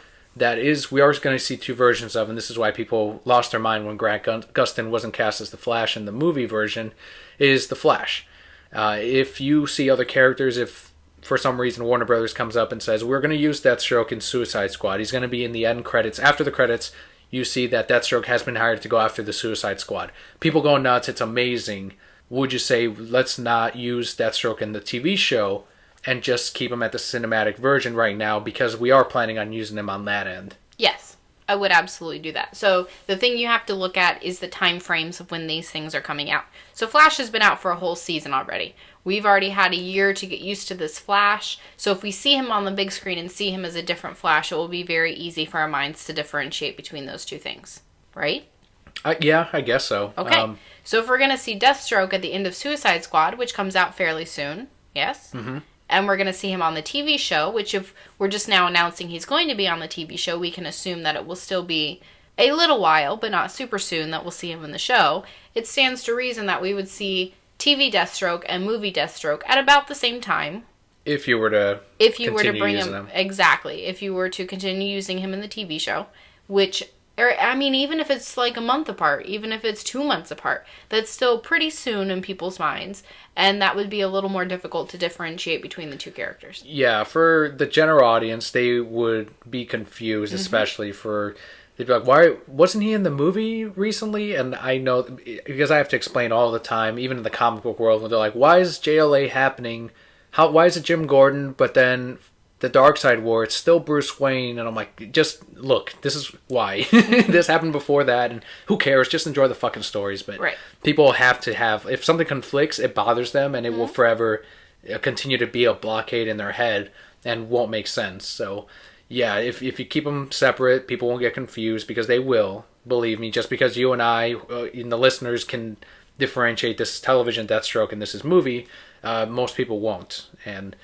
we are going to see two versions of, and this is why people lost their mind when Grant Gustin wasn't cast as the Flash in the movie version, is the Flash. If you see other characters, if for some reason Warner Brothers comes up and says, we're going to use Deathstroke in Suicide Squad, he's going to be in the end credits. After the credits, you see that Deathstroke has been hired to go after the Suicide Squad. People go nuts, it's amazing. Would you say, let's not use Deathstroke in the TV show and just keep him at the cinematic version right now, because we are planning on using him on that end? Yes, I would absolutely do that. So the thing you have to look at is the time frames of when these things are coming out. So Flash has been out for a whole season already. We've already had a year to get used to this Flash. So if we see him on the big screen and see him as a different Flash, it will be very easy for our minds to differentiate between those two things. Right? Yeah, I guess so. Okay. So if we're going to see Deathstroke at the end of Suicide Squad, which comes out fairly soon, yes? Mm-hmm. And we're going to see him on the TV show, which if we're just now announcing he's going to be on the TV show, we can assume that it will still be a little while, but not super soon, that we'll see him in the show. It stands to reason that we would see TV Deathstroke and movie Deathstroke at about the same time. If you were to bring him. Exactly. If you were to continue using him in the TV show, which, I mean, even if it's like a month apart, even if it's 2 months apart, that's still pretty soon in people's minds, and that would be a little more difficult to differentiate between the two characters. Yeah, for the general audience, they would be confused, especially they'd be like, why wasn't he in the movie recently? And I know, because I have to explain all the time, even in the comic book world, they're like, why is JLA happening? Why is it Jim Gordon, but then the Darkseid War, it's still Bruce Wayne? And I'm like, just look, this is why. This happened before that, and who cares? Just enjoy the fucking stories. But people have to if something conflicts, it bothers them, and it will forever continue to be a blockade in their head and won't make sense. So yeah, if you keep them separate, people won't get confused, because they will, believe me. Just because you and I and the listeners can differentiate this television Deathstroke and this is movie, most people won't. And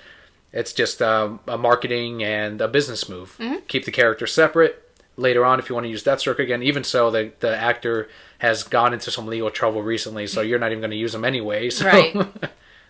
it's just a marketing and a business move. Mm-hmm. Keep the characters separate. Later on, if you want to use Deathstroke again, even so, the actor has gone into some legal trouble recently, so you're not even going to use him anyway. So. Right.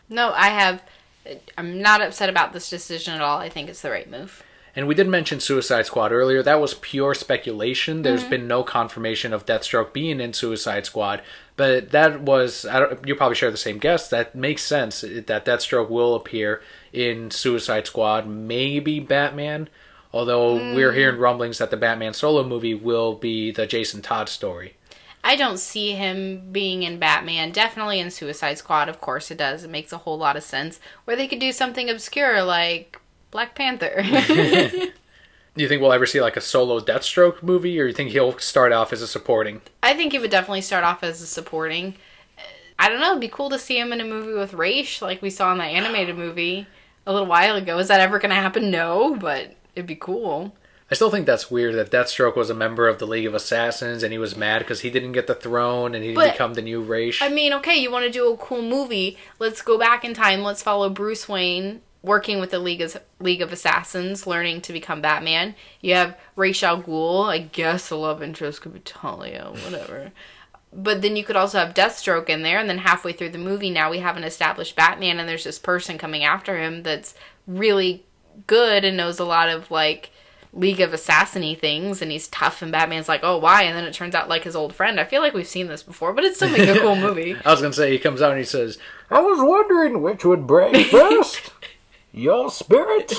No, I'm not upset about this decision at all. I think it's the right move. And we did mention Suicide Squad earlier. That was pure speculation. There's been no confirmation of Deathstroke being in Suicide Squad. But that was, you probably share the same guess. That makes sense that Deathstroke will appear in Suicide Squad, maybe Batman. Although we're hearing rumblings that the Batman solo movie will be the Jason Todd story. I don't see him being in Batman. Definitely in Suicide Squad, of course it does. It makes a whole lot of sense. Or they could do something obscure like Black Panther. Do you think we'll ever see like a solo Deathstroke movie, or you think he'll start off as a supporting? I think he would definitely start off as a supporting. I don't know, it'd be cool to see him in a movie with Raish, like we saw in that animated movie a little while ago. Is that ever going to happen? No, but it'd be cool. I still think that's weird that Deathstroke was a member of the League of Assassins and he was mad because he didn't get the throne and he didn't become the new Raish. I mean, okay, you want to do a cool movie, let's go back in time, let's follow Bruce Wayne working with the League of Assassins, learning to become Batman. You have Ra's al Ghul. I guess the love interest could be Talia, whatever. But then you could also have Deathstroke in there, and then halfway through the movie, now we have an established Batman, and there's this person coming after him that's really good and knows a lot of, like, League of Assassin-y things, and he's tough, and Batman's like, oh, why? And then it turns out, like, his old friend. I feel like we've seen this before, but it still makes a cool movie. I was going to say, he comes out and he says, I was wondering which would break first. Your spirit.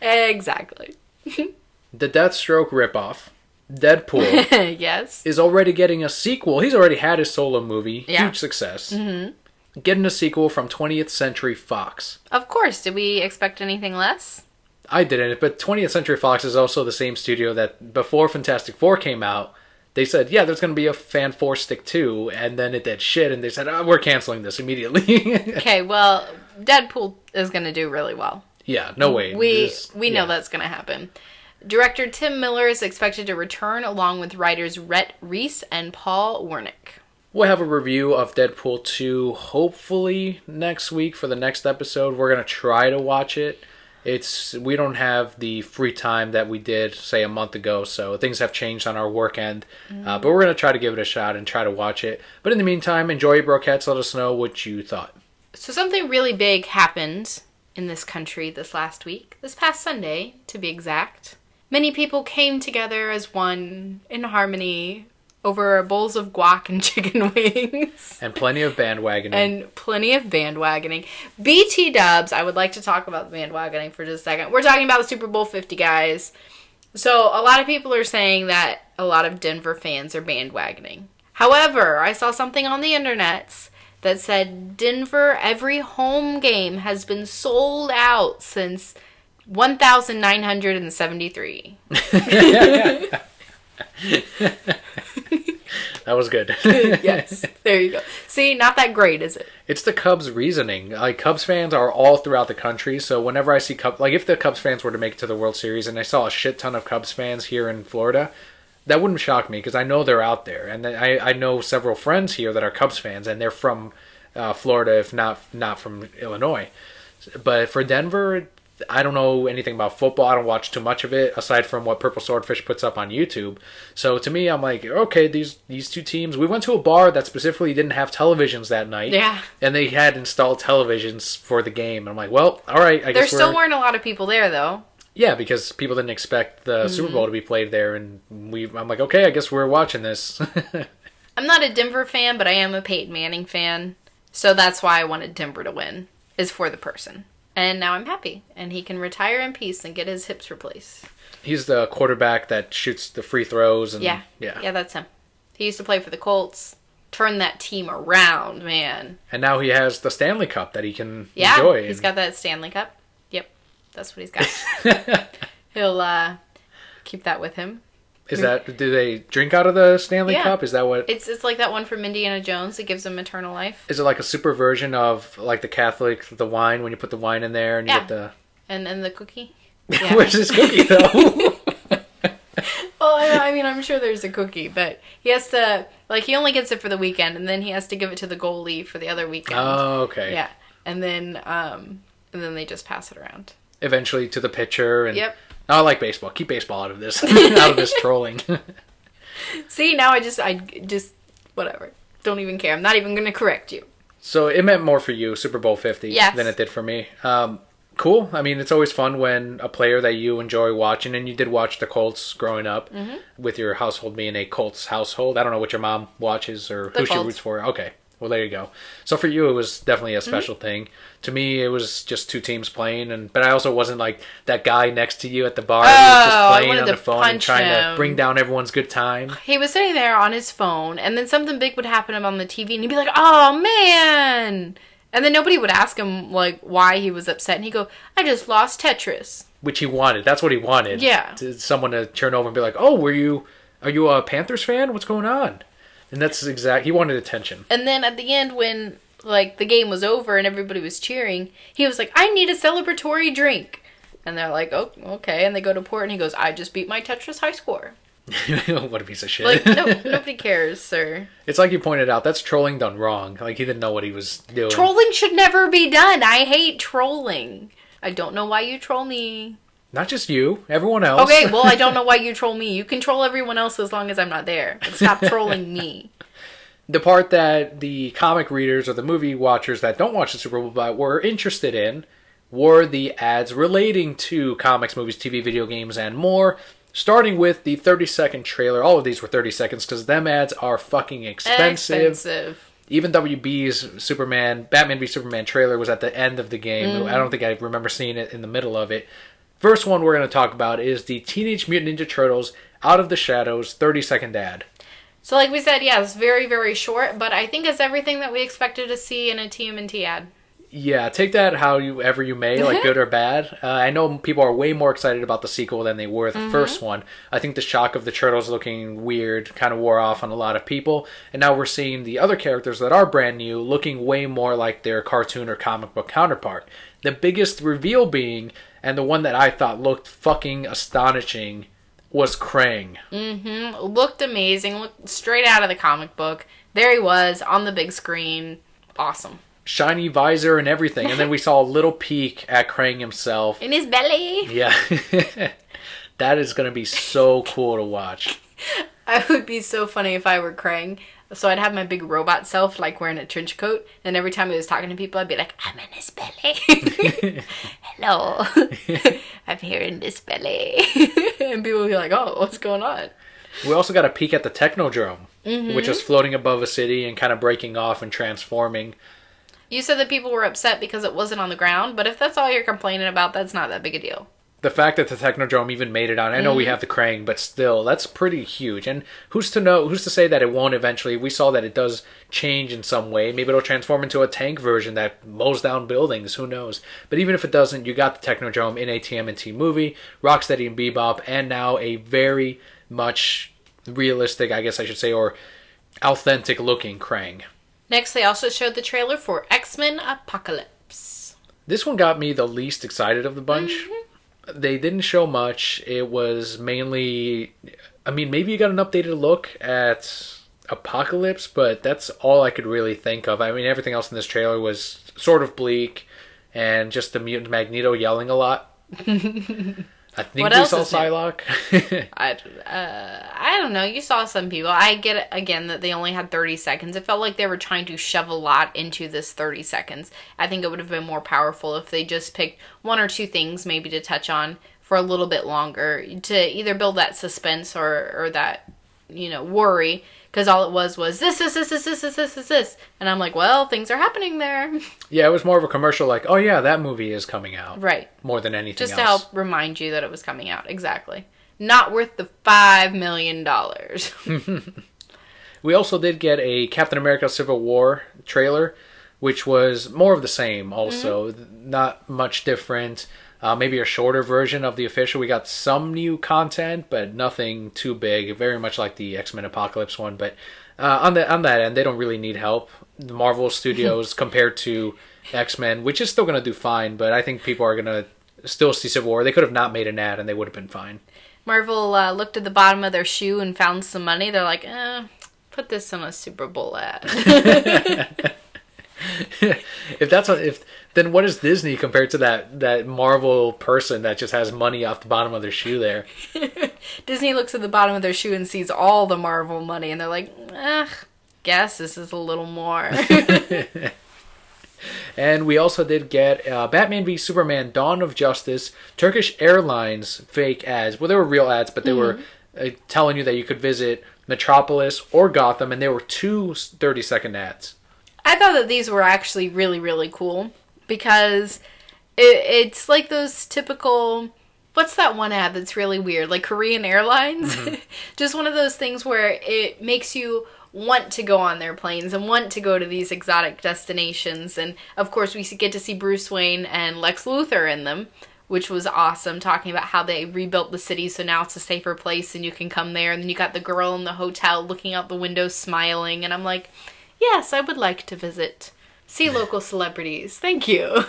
Exactly. The Deathstroke ripoff, Deadpool, yes, is already getting a sequel. He's already had his solo movie. Yeah. Huge success. Mm-hmm. Getting a sequel from 20th Century Fox. Of course. Did we expect anything less? I didn't, but 20th Century Fox is also the same studio that before Fantastic Four came out, they said, yeah, there's going to be a Fan Four Stick 2, and then it did shit, and they said, oh, we're canceling this immediately. Okay, well, Deadpool is going to do really well. Yeah, no way. We know that's going to happen. Director Tim Miller is expected to return along with writers Rhett Reese and Paul Wernick. We'll have a review of Deadpool 2 hopefully next week for the next episode. We're going to try to watch it. We don't have the free time that we did, say, a month ago, so things have changed on our work end. But we're going to try to give it a shot and try to watch it. But in the meantime, enjoy your brochettes. Let us know what you thought. So something really big happened in this country this last week. This past Sunday, to be exact. Many people came together as one in harmony over bowls of guac and chicken wings. And plenty of bandwagoning. BT dubs, I would like to talk about the bandwagoning for just a second. We're talking about the Super Bowl 50, guys. So a lot of people are saying that a lot of Denver fans are bandwagoning. However, I saw something on the internet that said Denver, every home game has been sold out since 1973. That was good. Yes, there you go. See, not that great, is it? It's the Cubs reasoning. Like, Cubs fans are all throughout the country, so whenever I see if the Cubs fans were to make it to the World Series and I saw a shit ton of Cubs fans here in Florida, that wouldn't shock me because I know they're out there. And I know several friends here that are Cubs fans, and they're from Florida, if not from Illinois. But for Denver, I don't know anything about football. I don't watch too much of it, aside from what Purple Swordfish puts up on YouTube. So to me, I'm like, okay, these two teams. We went to a bar that specifically didn't have televisions that night. Yeah. And they had installed televisions for the game. And I'm like, well, all right. I guess there still weren't a lot of people there, though. Yeah, because people didn't expect the Super Bowl to be played there. And I'm like, okay, I guess we're watching this. I'm not a Denver fan, but I am a Peyton Manning fan. So that's why I wanted Denver to win, is for the person. And now I'm happy. And he can retire in peace and get his hips replaced. He's the quarterback that shoots the free throws. And, yeah, that's him. He used to play for the Colts. Turn that team around, man. And now he has the Stanley Cup that he can enjoy. Yeah, he's got that Stanley Cup. Yep, that's what he's got. He'll keep that with him. Do they drink out of the Stanley Cup? Is that what? It's like that one from Indiana Jones that gives him eternal life. Is it like a super version of like the Catholic, the wine, when you put the wine in there and you get the... And the cookie? Yeah. Where's this cookie, though? Well, I mean, I'm sure there's a cookie, but he has to, like, he only gets it for the weekend, and then he has to give it to the goalie for the other weekend. Oh, okay. Yeah. And then they just pass it around. Eventually to the pitcher. And... Yep. No, I like baseball. Keep baseball out of this. Out of this trolling. See, now I just, whatever. Don't even care. I'm not even going to correct you. So it meant more for you, Super Bowl 50, than it did for me. Cool. I mean, it's always fun when a player that you enjoy watching, and you did watch the Colts growing up, with your household being a Colts household. I don't know what your mom watches or who she roots for. Okay. Well, there you go. So for you, it was definitely a special thing. To me, it was just two teams playing, but I also wasn't like that guy next to you at the bar who was just playing on the phone and trying to bring down everyone's good time. He was sitting there on his phone, and then something big would happen on the TV, and he'd be like, "Oh man!" And then nobody would ask him like why he was upset, and he'd go, "I just lost Tetris," which he wanted. That's what he wanted. Yeah, someone to turn over and be like, "Oh, are you a Panthers fan? What's going on?" And that's he wanted attention. And then at the end, when like the game was over and everybody was cheering, he was like, "I need a celebratory drink." And they're like, "Oh, okay." And they go to pour, and he goes, "I just beat my Tetris high score." What a piece of shit. Like, no, nobody cares, sir. It's like you pointed out, that's trolling done wrong. Like, he didn't know what he was doing. Trolling should never be done. I hate trolling. I don't know why you troll me. Not just you, everyone else. Okay, well, I don't know why you troll me. You can troll everyone else as long as I'm not there. But stop trolling me. The part that the comic readers or the movie watchers that don't watch the Super Bowl but were interested in were the ads relating to comics, movies, TV, video games, and more. Starting with the 30-second trailer. All of these were 30 seconds because them ads are fucking expensive. Even WB's Batman v Superman trailer was at the end of the game. I don't think I remember seeing it in the middle of it. First one we're going to talk about is the Teenage Mutant Ninja Turtles Out of the Shadows 30-second ad. So like we said, yeah, it's very, very short, but I think it's everything that we expected to see in a TMNT ad. Yeah, take that however you may, like good or bad. I know people are way more excited about the sequel than they were the first one. I think the shock of the Turtles looking weird kind of wore off on a lot of people. And now we're seeing the other characters that are brand new looking way more like their cartoon or comic book counterpart. The biggest reveal being, and the one that I thought looked fucking astonishing, was Krang. Looked amazing. Looked straight out of the comic book. There he was on the big screen. Awesome. Shiny visor and everything. And then we saw a little peek at Krang himself. In his belly. Yeah. That is going to be so cool to watch. I would be so funny if I were Krang. So I'd have my big robot self, like, wearing a trench coat. And every time he was talking to people, I'd be like, I'm in his belly. Hello. I'm here in this belly. And people would be like, oh, what's going on? We also got a peek at the Technodrome, which is floating above a city and kind of breaking off and transforming. You said that people were upset because it wasn't on the ground, but if that's all you're complaining about, that's not that big a deal. The fact that the Technodrome even made it on, I know we have the Krang, but still, that's pretty huge. And who's to say that it won't eventually? We saw that it does change in some way. Maybe it'll transform into a tank version that mows down buildings. Who knows? But even if it doesn't, you got the Technodrome in a TMNT movie, Rocksteady and Bebop, and now a very much realistic, I guess I should say, or authentic looking Krang. Next, they also showed the trailer for X-Men Apocalypse. This one got me the least excited of the bunch. They didn't show much. It was mainly... I mean, maybe you got an updated look at Apocalypse, but that's all I could really think of. I mean, everything else in this trailer was sort of bleak, and just the mutant Magneto yelling a lot. I think we saw Psylocke. I don't know. You saw some people. I get it, again, that they only had 30 seconds. It felt like they were trying to shove a lot into this 30 seconds. I think it would have been more powerful if they just picked one or two things maybe to touch on for a little bit longer to either build that suspense or that, worry. Because all it was this. And I'm like, well, things are happening there. Yeah, it was more of a commercial like, oh yeah, that movie is coming out. Right. More than anything else. Just to help remind you that it was coming out. Exactly. Not worth the $5 million. We also did get a Captain America Civil War trailer, which was more of the same also. Not much different. Maybe a shorter version of the official. We got some new content, but nothing too big. Very much like the X-Men Apocalypse one. But on that end, they don't really need help. The Marvel Studios compared to X-Men, which is still going to do fine, but I think people are going to still see Civil War. They could have not made an ad and they would have been fine. Marvel looked at the bottom of their shoe and found some money. They're like, put this on a Super Bowl ad. Then what is Disney compared to that Marvel person that just has money off the bottom of their shoe there? Disney looks at the bottom of their shoe and sees all the Marvel money, and they're like, guess this is a little more. And we also did get Batman v Superman Dawn of Justice Turkish Airlines fake ads. Well, they were real ads, but they were telling you that you could visit Metropolis or Gotham, and there were 2 30-second ads. I thought that these were actually really, really cool because it's like those typical... What's that one ad that's really weird? Like Korean Airlines? Just one of those things where it makes you want to go on their planes and want to go to these exotic destinations. And, of course, we get to see Bruce Wayne and Lex Luthor in them, which was awesome, talking about how they rebuilt the city so now it's a safer place and you can come there. And then you got the girl in the hotel looking out the window smiling. And I'm like, yes, I would like to visit See local celebrities. Thank you.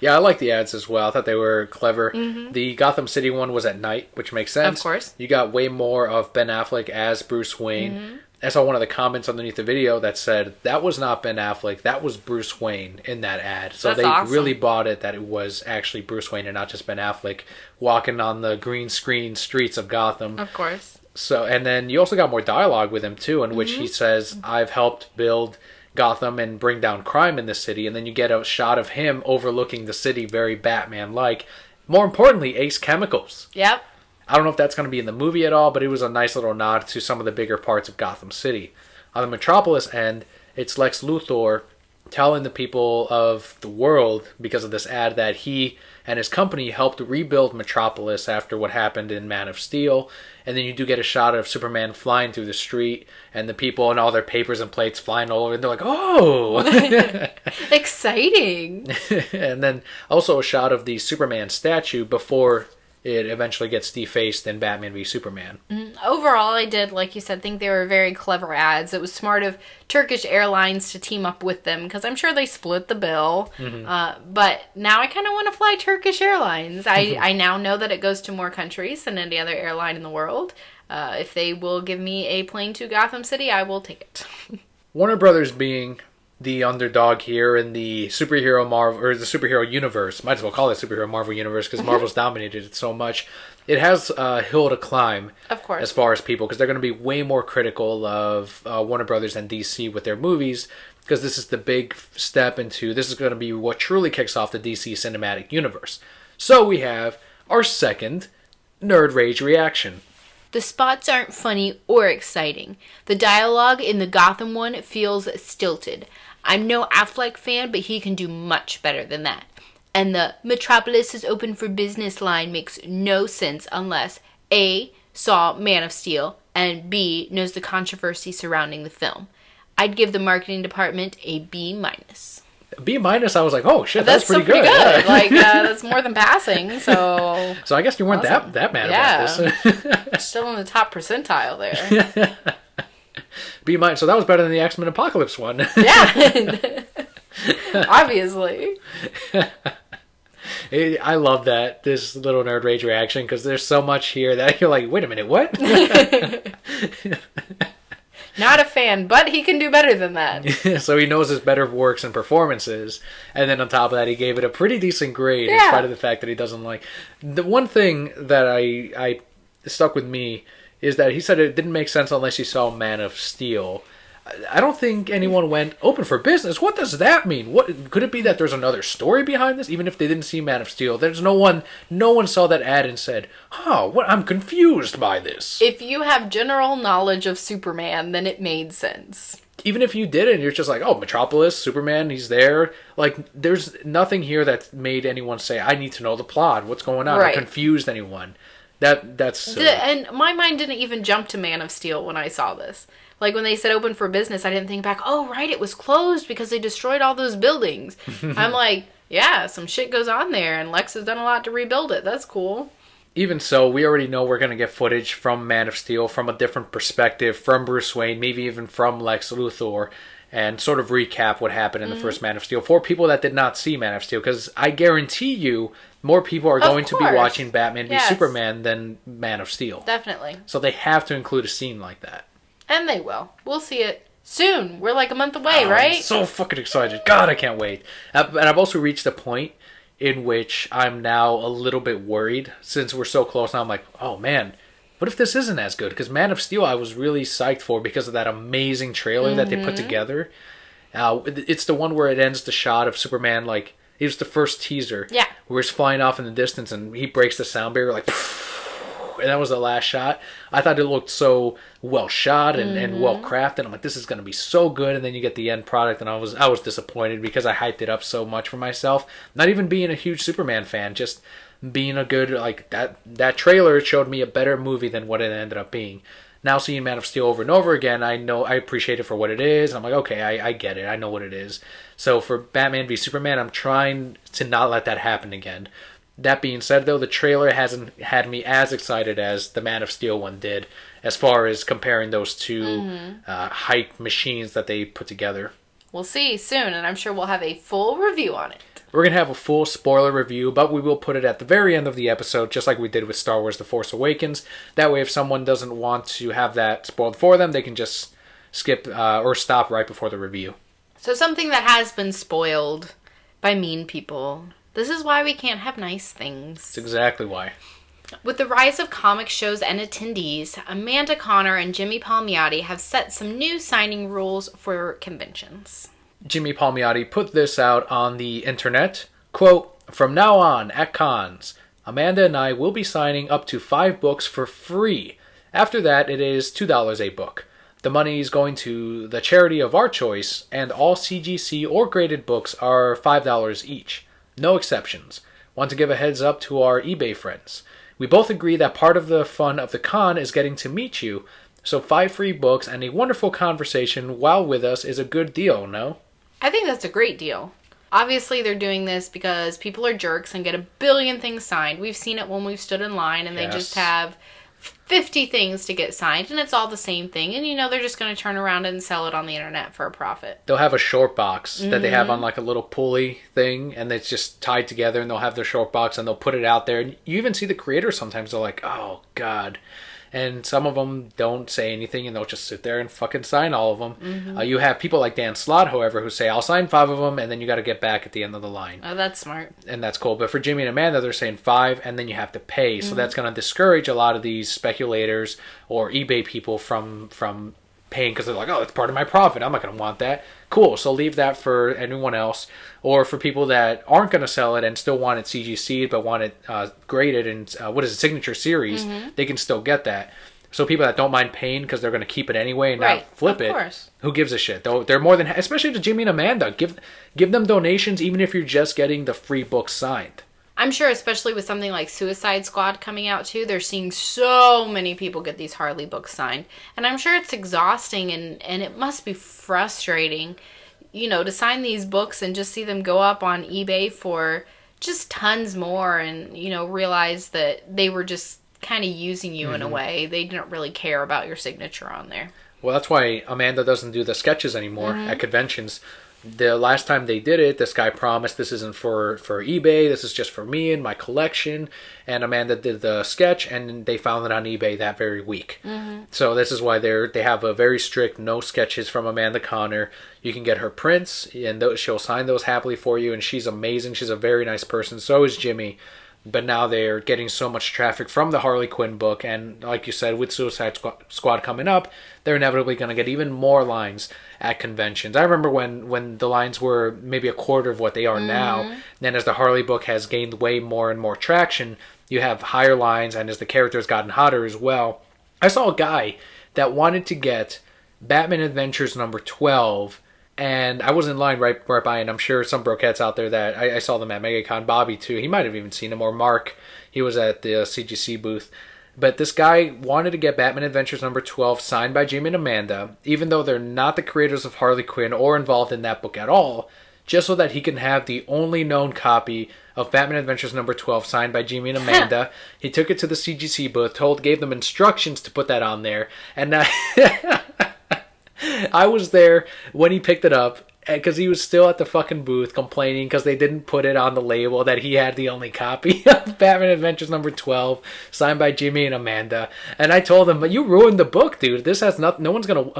Yeah, I like the ads as well. I thought they were clever. Mm-hmm. The Gotham City one was at night, which makes sense. Of course. You got way more of Ben Affleck as Bruce Wayne. Mm-hmm. I saw one of the comments underneath the video that said that was not Ben Affleck, that was Bruce Wayne in that ad. So That's they awesome. really bought it that it was actually Bruce Wayne and not just Ben Affleck walking on the green screen streets of Gotham. Of course. So, and then you also got more dialogue with him too, in which he says, "I've helped build Gotham and bring down crime in the city," and then you get a shot of him overlooking the city, very Batman-like. More importantly, Ace Chemicals. Yep. I don't know if that's going to be in the movie at all, but it was a nice little nod to some of the bigger parts of Gotham City. On the Metropolis end, it's Lex Luthor telling the people of the world, because of this ad, that he and his company helped rebuild Metropolis after what happened in Man of Steel. And then you do get a shot of Superman flying through the street, and the people and all their papers and plates flying all over, and they're like, "Oh!" Exciting. And then also a shot of the Superman statue before it eventually gets defaced in Batman v Superman. Overall, I did, like you said, think they were very clever ads. It was smart of Turkish Airlines to team up with them, because I'm sure they split the bill. But now I kind of want to fly Turkish Airlines. I now know that it goes to more countries than any other airline in the world. If they will give me a plane to Gotham City, I will take it. Warner Brothers being the underdog here in the superhero Marvel, or the superhero universe, might as well call it superhero Marvel universe, because Marvel's dominated it so much. It has a hill to climb, of course, as far as people, because they're going to be way more critical of Warner Brothers and DC with their movies, because this is the big step into, this is going to be what truly kicks off the DC cinematic universe. So we have our second Nerd Rage reaction. The spots aren't funny or exciting. The dialogue in the Gotham one feels stilted. I'm no Affleck fan, but he can do much better than that. And the Metropolis is open for business line makes no sense unless A, saw Man of Steel, and B, knows the controversy surrounding the film. I'd give the marketing department a B-. B-, I was like, oh shit, that's pretty good. Yeah. Like, that's more than passing, so... So I guess you weren't awesome. that mad about this. Still in the top percentile there. B-, so that was better than the X-Men Apocalypse one. Yeah. Obviously. I love that, this little Nerd Rage reaction, because there's so much here that you're like, wait a minute, what? Not a fan, but he can do better than that. So he knows his better works and performances, and then on top of that, he gave it a pretty decent grade, in spite of the fact that he doesn't like... The one thing that I stuck with me is that he said it didn't make sense unless you saw Man of Steel. I don't think anyone went open for business. What does that mean? What could it be that there's another story behind this? Even if they didn't see Man of Steel, there's no one saw that ad and said, "Oh, what? I'm confused by this." If you have general knowledge of Superman, then it made sense. Even if you didn't, you're just like, "Oh, Metropolis, Superman, he's there." Like, there's nothing here that made anyone say, "I need to know the plot. What's going on?" Or confused anyone. That's silly. And my mind didn't even jump to Man of Steel when I saw this. Like, when they said open for business, I didn't think back, oh, right, it was closed because they destroyed all those buildings. I'm like, yeah, some shit goes on there, and Lex has done a lot to rebuild it. That's cool. Even so, we already know we're going to get footage from Man of Steel from a different perspective, from Bruce Wayne, maybe even from Lex Luthor, and sort of recap what happened in the first Man of Steel for people that did not see Man of Steel, because I guarantee you more people are going to be watching Batman v Superman than Man of Steel. Definitely. So they have to include a scene like that. And they will. We'll see it soon. We're like a month away, right? I'm so fucking excited. God, I can't wait. And I've also reached a point in which I'm now a little bit worried, since we're so close now. I'm like, oh man, what if this isn't as good? Because Man of Steel I was really psyched for because of that amazing trailer that they put together. It's the one where it ends the shot of Superman, like, it was the first teaser. Yeah. Where he's flying off in the distance and he breaks the sound barrier, like, and that was the last shot. I thought it looked so well shot and well crafted. I'm like, this is going to be so good. And then you get the end product, and I was disappointed because I hyped it up so much for myself. Not even being a huge Superman fan, just being a good, like, that trailer showed me a better movie than what it ended up being. Now seeing Man of Steel over and over again, I know I appreciate it for what it is. I'm like, okay, I get it. I know what it is. So for Batman v Superman, I'm trying to not let that happen again. That being said, though, the trailer hasn't had me as excited as the Man of Steel one did, as far as comparing those two hype machines that they put together. We'll see soon, and I'm sure we'll have a full review on it. We're going to have a full spoiler review, but we will put it at the very end of the episode, just like we did with Star Wars The Force Awakens. That way, if someone doesn't want to have that spoiled for them, they can just skip or stop right before the review. So something that has been spoiled by mean people. This is why we can't have nice things. That's exactly why. With the rise of comic shows and attendees, Amanda Conner and Jimmy Palmiotti have set some new signing rules for conventions. Jimmy Palmiotti put this out on the internet. Quote, "From now on, at cons, Amanda and I will be signing up to 5 books for free. After that, it is $2 a book. The money is going to the charity of our choice, and all CGC or graded books are $5 each. No exceptions. Want to give a heads up to our eBay friends. We both agree that part of the fun of the con is getting to meet you, so 5 free books and a wonderful conversation while with us is a good deal, no?" I think that's a great deal. Obviously, they're doing this because people are jerks and get a billion things signed. We've seen it when we've stood in line and they just have 50 things to get signed, and it's all the same thing. And, they're just going to turn around and sell it on the internet for a profit. They'll have a short box that they have on like a little pulley thing, and it's just tied together, and they'll have their short box, and they'll put it out there. And you even see the creators sometimes, they're like, oh, God. And some of them don't say anything, and they'll just sit there and fucking sign all of them. You have people like Dan Slott, however, who say, I'll sign 5 of them, and then you got to get back at the end of the line. Oh, that's smart. And that's cool. But for Jimmy and Amanda, they're saying 5, and then you have to pay. So that's going to discourage a lot of these speculators or eBay people from paying, because they're like, oh, that's part of my profit. I'm not going to want that. Cool. So leave that for anyone else. Or for people that aren't going to sell it and still want it CGC'd but want it graded and signature series, they can still get that. So people that don't mind paying because they're going to keep it anyway and not flip it, course. Who gives a shit? They're more than, especially to Jimmy and Amanda, give them donations even if you're just getting the free book signed. I'm sure, especially with something like Suicide Squad coming out too, they're seeing so many people get these Harley books signed. And I'm sure it's exhausting and it must be frustrating, to sign these books and just see them go up on eBay for just tons more and, realize that they were just kind of using you in a way. They didn't really care about your signature on there. Well, that's why Amanda doesn't do the sketches anymore at conventions. The last time they did it, this guy promised this isn't for eBay, this is just for me and my collection. And Amanda did the sketch, and they found it on eBay that very week. So this is why they have a very strict no sketches from Amanda Conner. You can get her prints, and she'll sign those happily for you. And she's amazing. She's a very nice person. So is Jimmy. But now they're getting so much traffic from the Harley Quinn book, and like you said, with Suicide Squad coming up, they're inevitably going to get even more lines at conventions. I remember when the lines were maybe a quarter of what they are now. Then as the Harley book has gained way more and more traction, you have higher lines, and as the character's gotten hotter as well. I saw a guy that wanted to get Batman Adventures number 12, and I was in line right by, and I'm sure some brokettes out there that I saw them at MegaCon. Bobby too. He might have even seen him, or Mark. He was at the CGC booth. But this guy wanted to get Batman Adventures number 12 signed by Jimmy and Amanda, even though they're not the creators of Harley Quinn or involved in that book at all, just so that he can have the only known copy of Batman Adventures number 12 signed by Jimmy and Amanda. He took it to the CGC booth, gave them instructions to put that on there, and I was there when he picked it up, because he was still at the fucking booth complaining because they didn't put it on the label that he had the only copy of Batman Adventures number 12 signed by Jimmy and Amanda. And I told him, but you ruined the book, dude. This has no one's gonna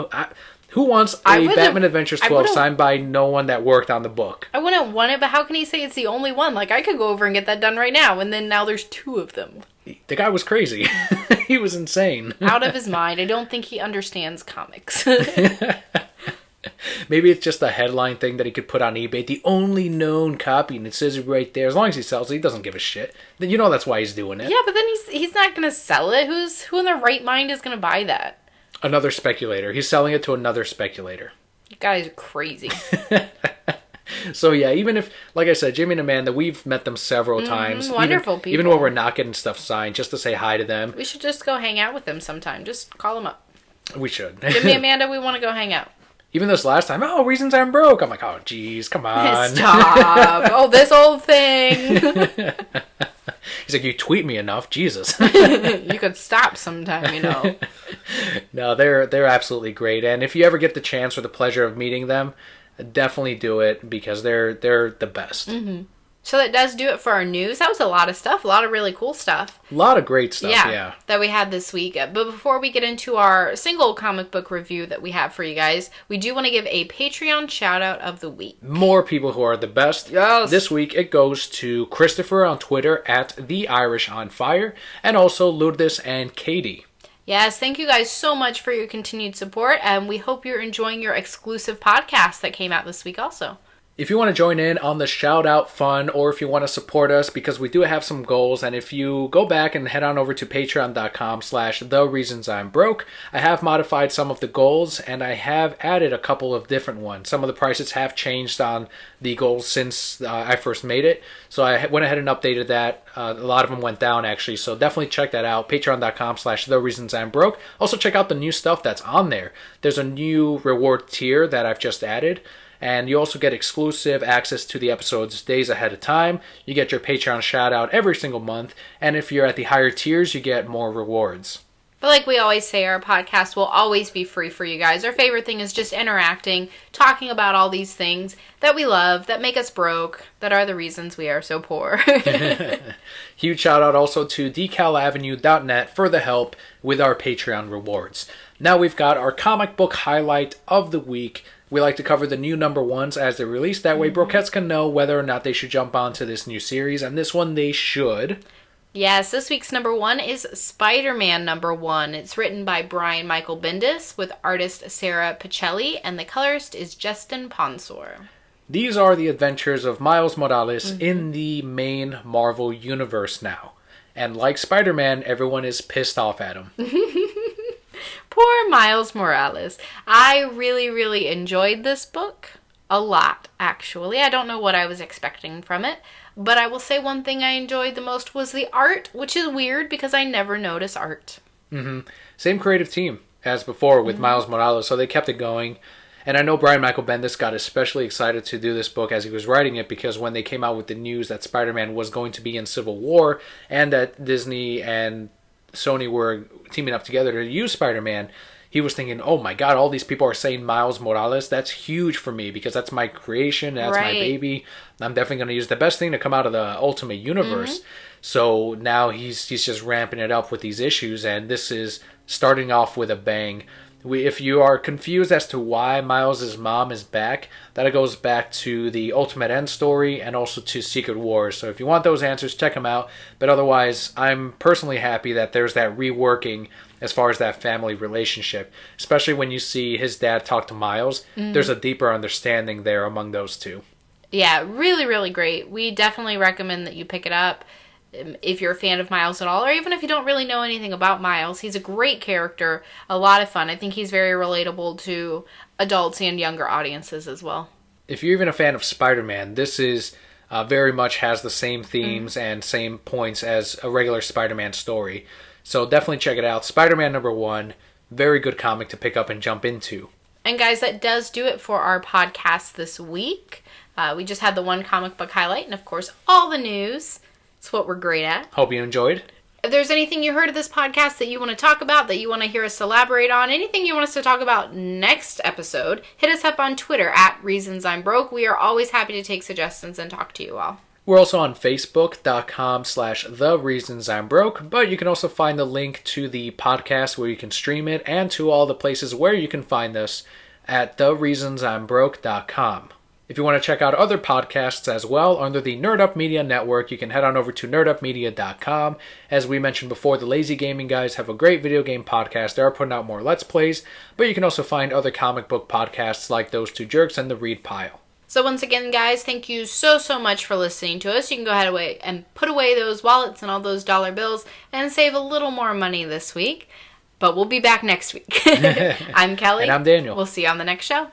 who wants a Batman Adventures 12 signed by no one that worked on the book? I wouldn't want it, but how can he say it's the only one? Like, I could go over and get that done right now, and then now there's 2 of them. The guy was crazy. He was insane. Out of his mind. I don't think he understands comics. Maybe it's just a headline thing that he could put on eBay. The only known copy, and it says it right there. As long as he sells it, he doesn't give a shit. Then that's why he's doing it. Yeah, but then he's not going to sell it. Who in their right mind is going to buy that? Another speculator. He's selling it to another speculator. You guys are crazy. So yeah, even if, like I said, Jimmy and Amanda, we've met them several times. Wonderful people. Even when we're not getting stuff signed, just to say hi to them. We should just go hang out with them sometime. Just call them up. We should. Jimmy, Amanda, we want to go hang out. Even this last time, reasons I'm broke. I'm like, oh, geez, come on. Stop. Oh, this old thing. He's like, you tweet me enough. Jesus. You could stop sometime, No, they're absolutely great. And if you ever get the chance or the pleasure of meeting them, definitely do it because they're the best. So that does do it for our news. That was a lot of stuff, a lot of really cool stuff. A lot of great stuff, yeah. That we had this week. But before we get into our single comic book review that we have for you guys, we do want to give a Patreon shout out of the week. More people who are the best. Yes. This week it goes to Christopher on Twitter at The Irish on Fire, and also Lourdes and Katie. Yes, thank you guys so much for your continued support, and we hope you're enjoying your exclusive podcast that came out this week also. If you want to join in on the shout out fun, or if you want to support us, because we do have some goals, and if you go back and head on over to patreon.com/thereasonsimebroke, I have modified some of the goals, and I have added a couple of different ones. Some of the prices have changed on the goals since I first made it, so I went ahead and updated that. A lot of them went down, actually, so definitely check that out, patreon.com/thereasonsimebroke. Also check out the new stuff that's on there. There's a new reward tier that I've just added. And you also get exclusive access to the episodes days ahead of time. You get your Patreon shout out every single month. And if you're at the higher tiers, you get more rewards. But like we always say, our podcast will always be free for you guys. Our favorite thing is just interacting, talking about all these things that we love, that make us broke, that are the reasons we are so poor. Huge shout out also to decalavenue.net for the help with our Patreon rewards. Now we've got our comic book highlight of the week. We like to cover the new number ones as they're released. That way Brokettes can know whether or not they should jump onto this new series. And this one they should. Yes, this week's number one is Spider-Man number one. It's written by Brian Michael Bendis with artist Sarah Pichelli. And the colorist is Justin Ponsor. These are the adventures of Miles Morales in the main Marvel universe now. And like Spider-Man, everyone is pissed off at him. Poor Miles Morales. I really, really enjoyed this book. A lot, actually. I don't know what I was expecting from it. But I will say one thing I enjoyed the most was the art, which is weird because I never notice art. Same creative team as before with Miles Morales, so they kept it going. And I know Brian Michael Bendis got especially excited to do this book as he was writing it, because when they came out with the news that Spider-Man was going to be in Civil War and that Disney and Sony were teaming up together to use Spider-Man, he was thinking, oh my god, all these people are saying Miles Morales. That's huge for me because that's my creation. That's my baby. I'm definitely going to use the best thing to come out of the Ultimate Universe. So now he's just ramping it up with these issues, and this is starting off with a bang. If you are confused as to why Miles' mom is back, that goes back to the Ultimate End story and also to Secret Wars. So if you want those answers, check them out. But otherwise, I'm personally happy that there's that reworking as far as that family relationship. Especially when you see his dad talk to Miles. There's a deeper understanding there among those two. Yeah, really, really great. We definitely recommend that you pick it up. If you're a fan of Miles at all, or even if you don't really know anything about Miles, he's a great character, a lot of fun. I think he's very relatable to adults and younger audiences as well. If you're even a fan of Spider-Man, this is very much has the same themes and same points as a regular Spider-Man story. So definitely check it out. Spider-Man number one, very good comic to pick up and jump into. And guys, that does do it for our podcast this week. We just had the one comic book highlight and of course all the news. It's what we're great at. Hope you enjoyed. If there's anything you heard of this podcast that you want to talk about, that you want to hear us elaborate on, anything you want us to talk about next episode, hit us up on Twitter at ReasonsI'mBroke. We are always happy to take suggestions and talk to you all. We're also on Facebook.com/TheReasonsI'mBroke, but you can also find the link to the podcast where you can stream it and to all the places where you can find us at TheReasonsI'mBroke.com. If you want to check out other podcasts as well under the Nerd Up Media Network, you can head on over to nerdupmedia.com. As we mentioned before, the Lazy Gaming guys have a great video game podcast. They are putting out more Let's Plays, but you can also find other comic book podcasts like Those Two Jerks and The Read Pile. So once again, guys, thank you so much for listening to us. You can go ahead and put away those wallets and all those dollar bills and save a little more money this week. But we'll be back next week. I'm Kelli. And I'm Daniel. We'll see you on the next show.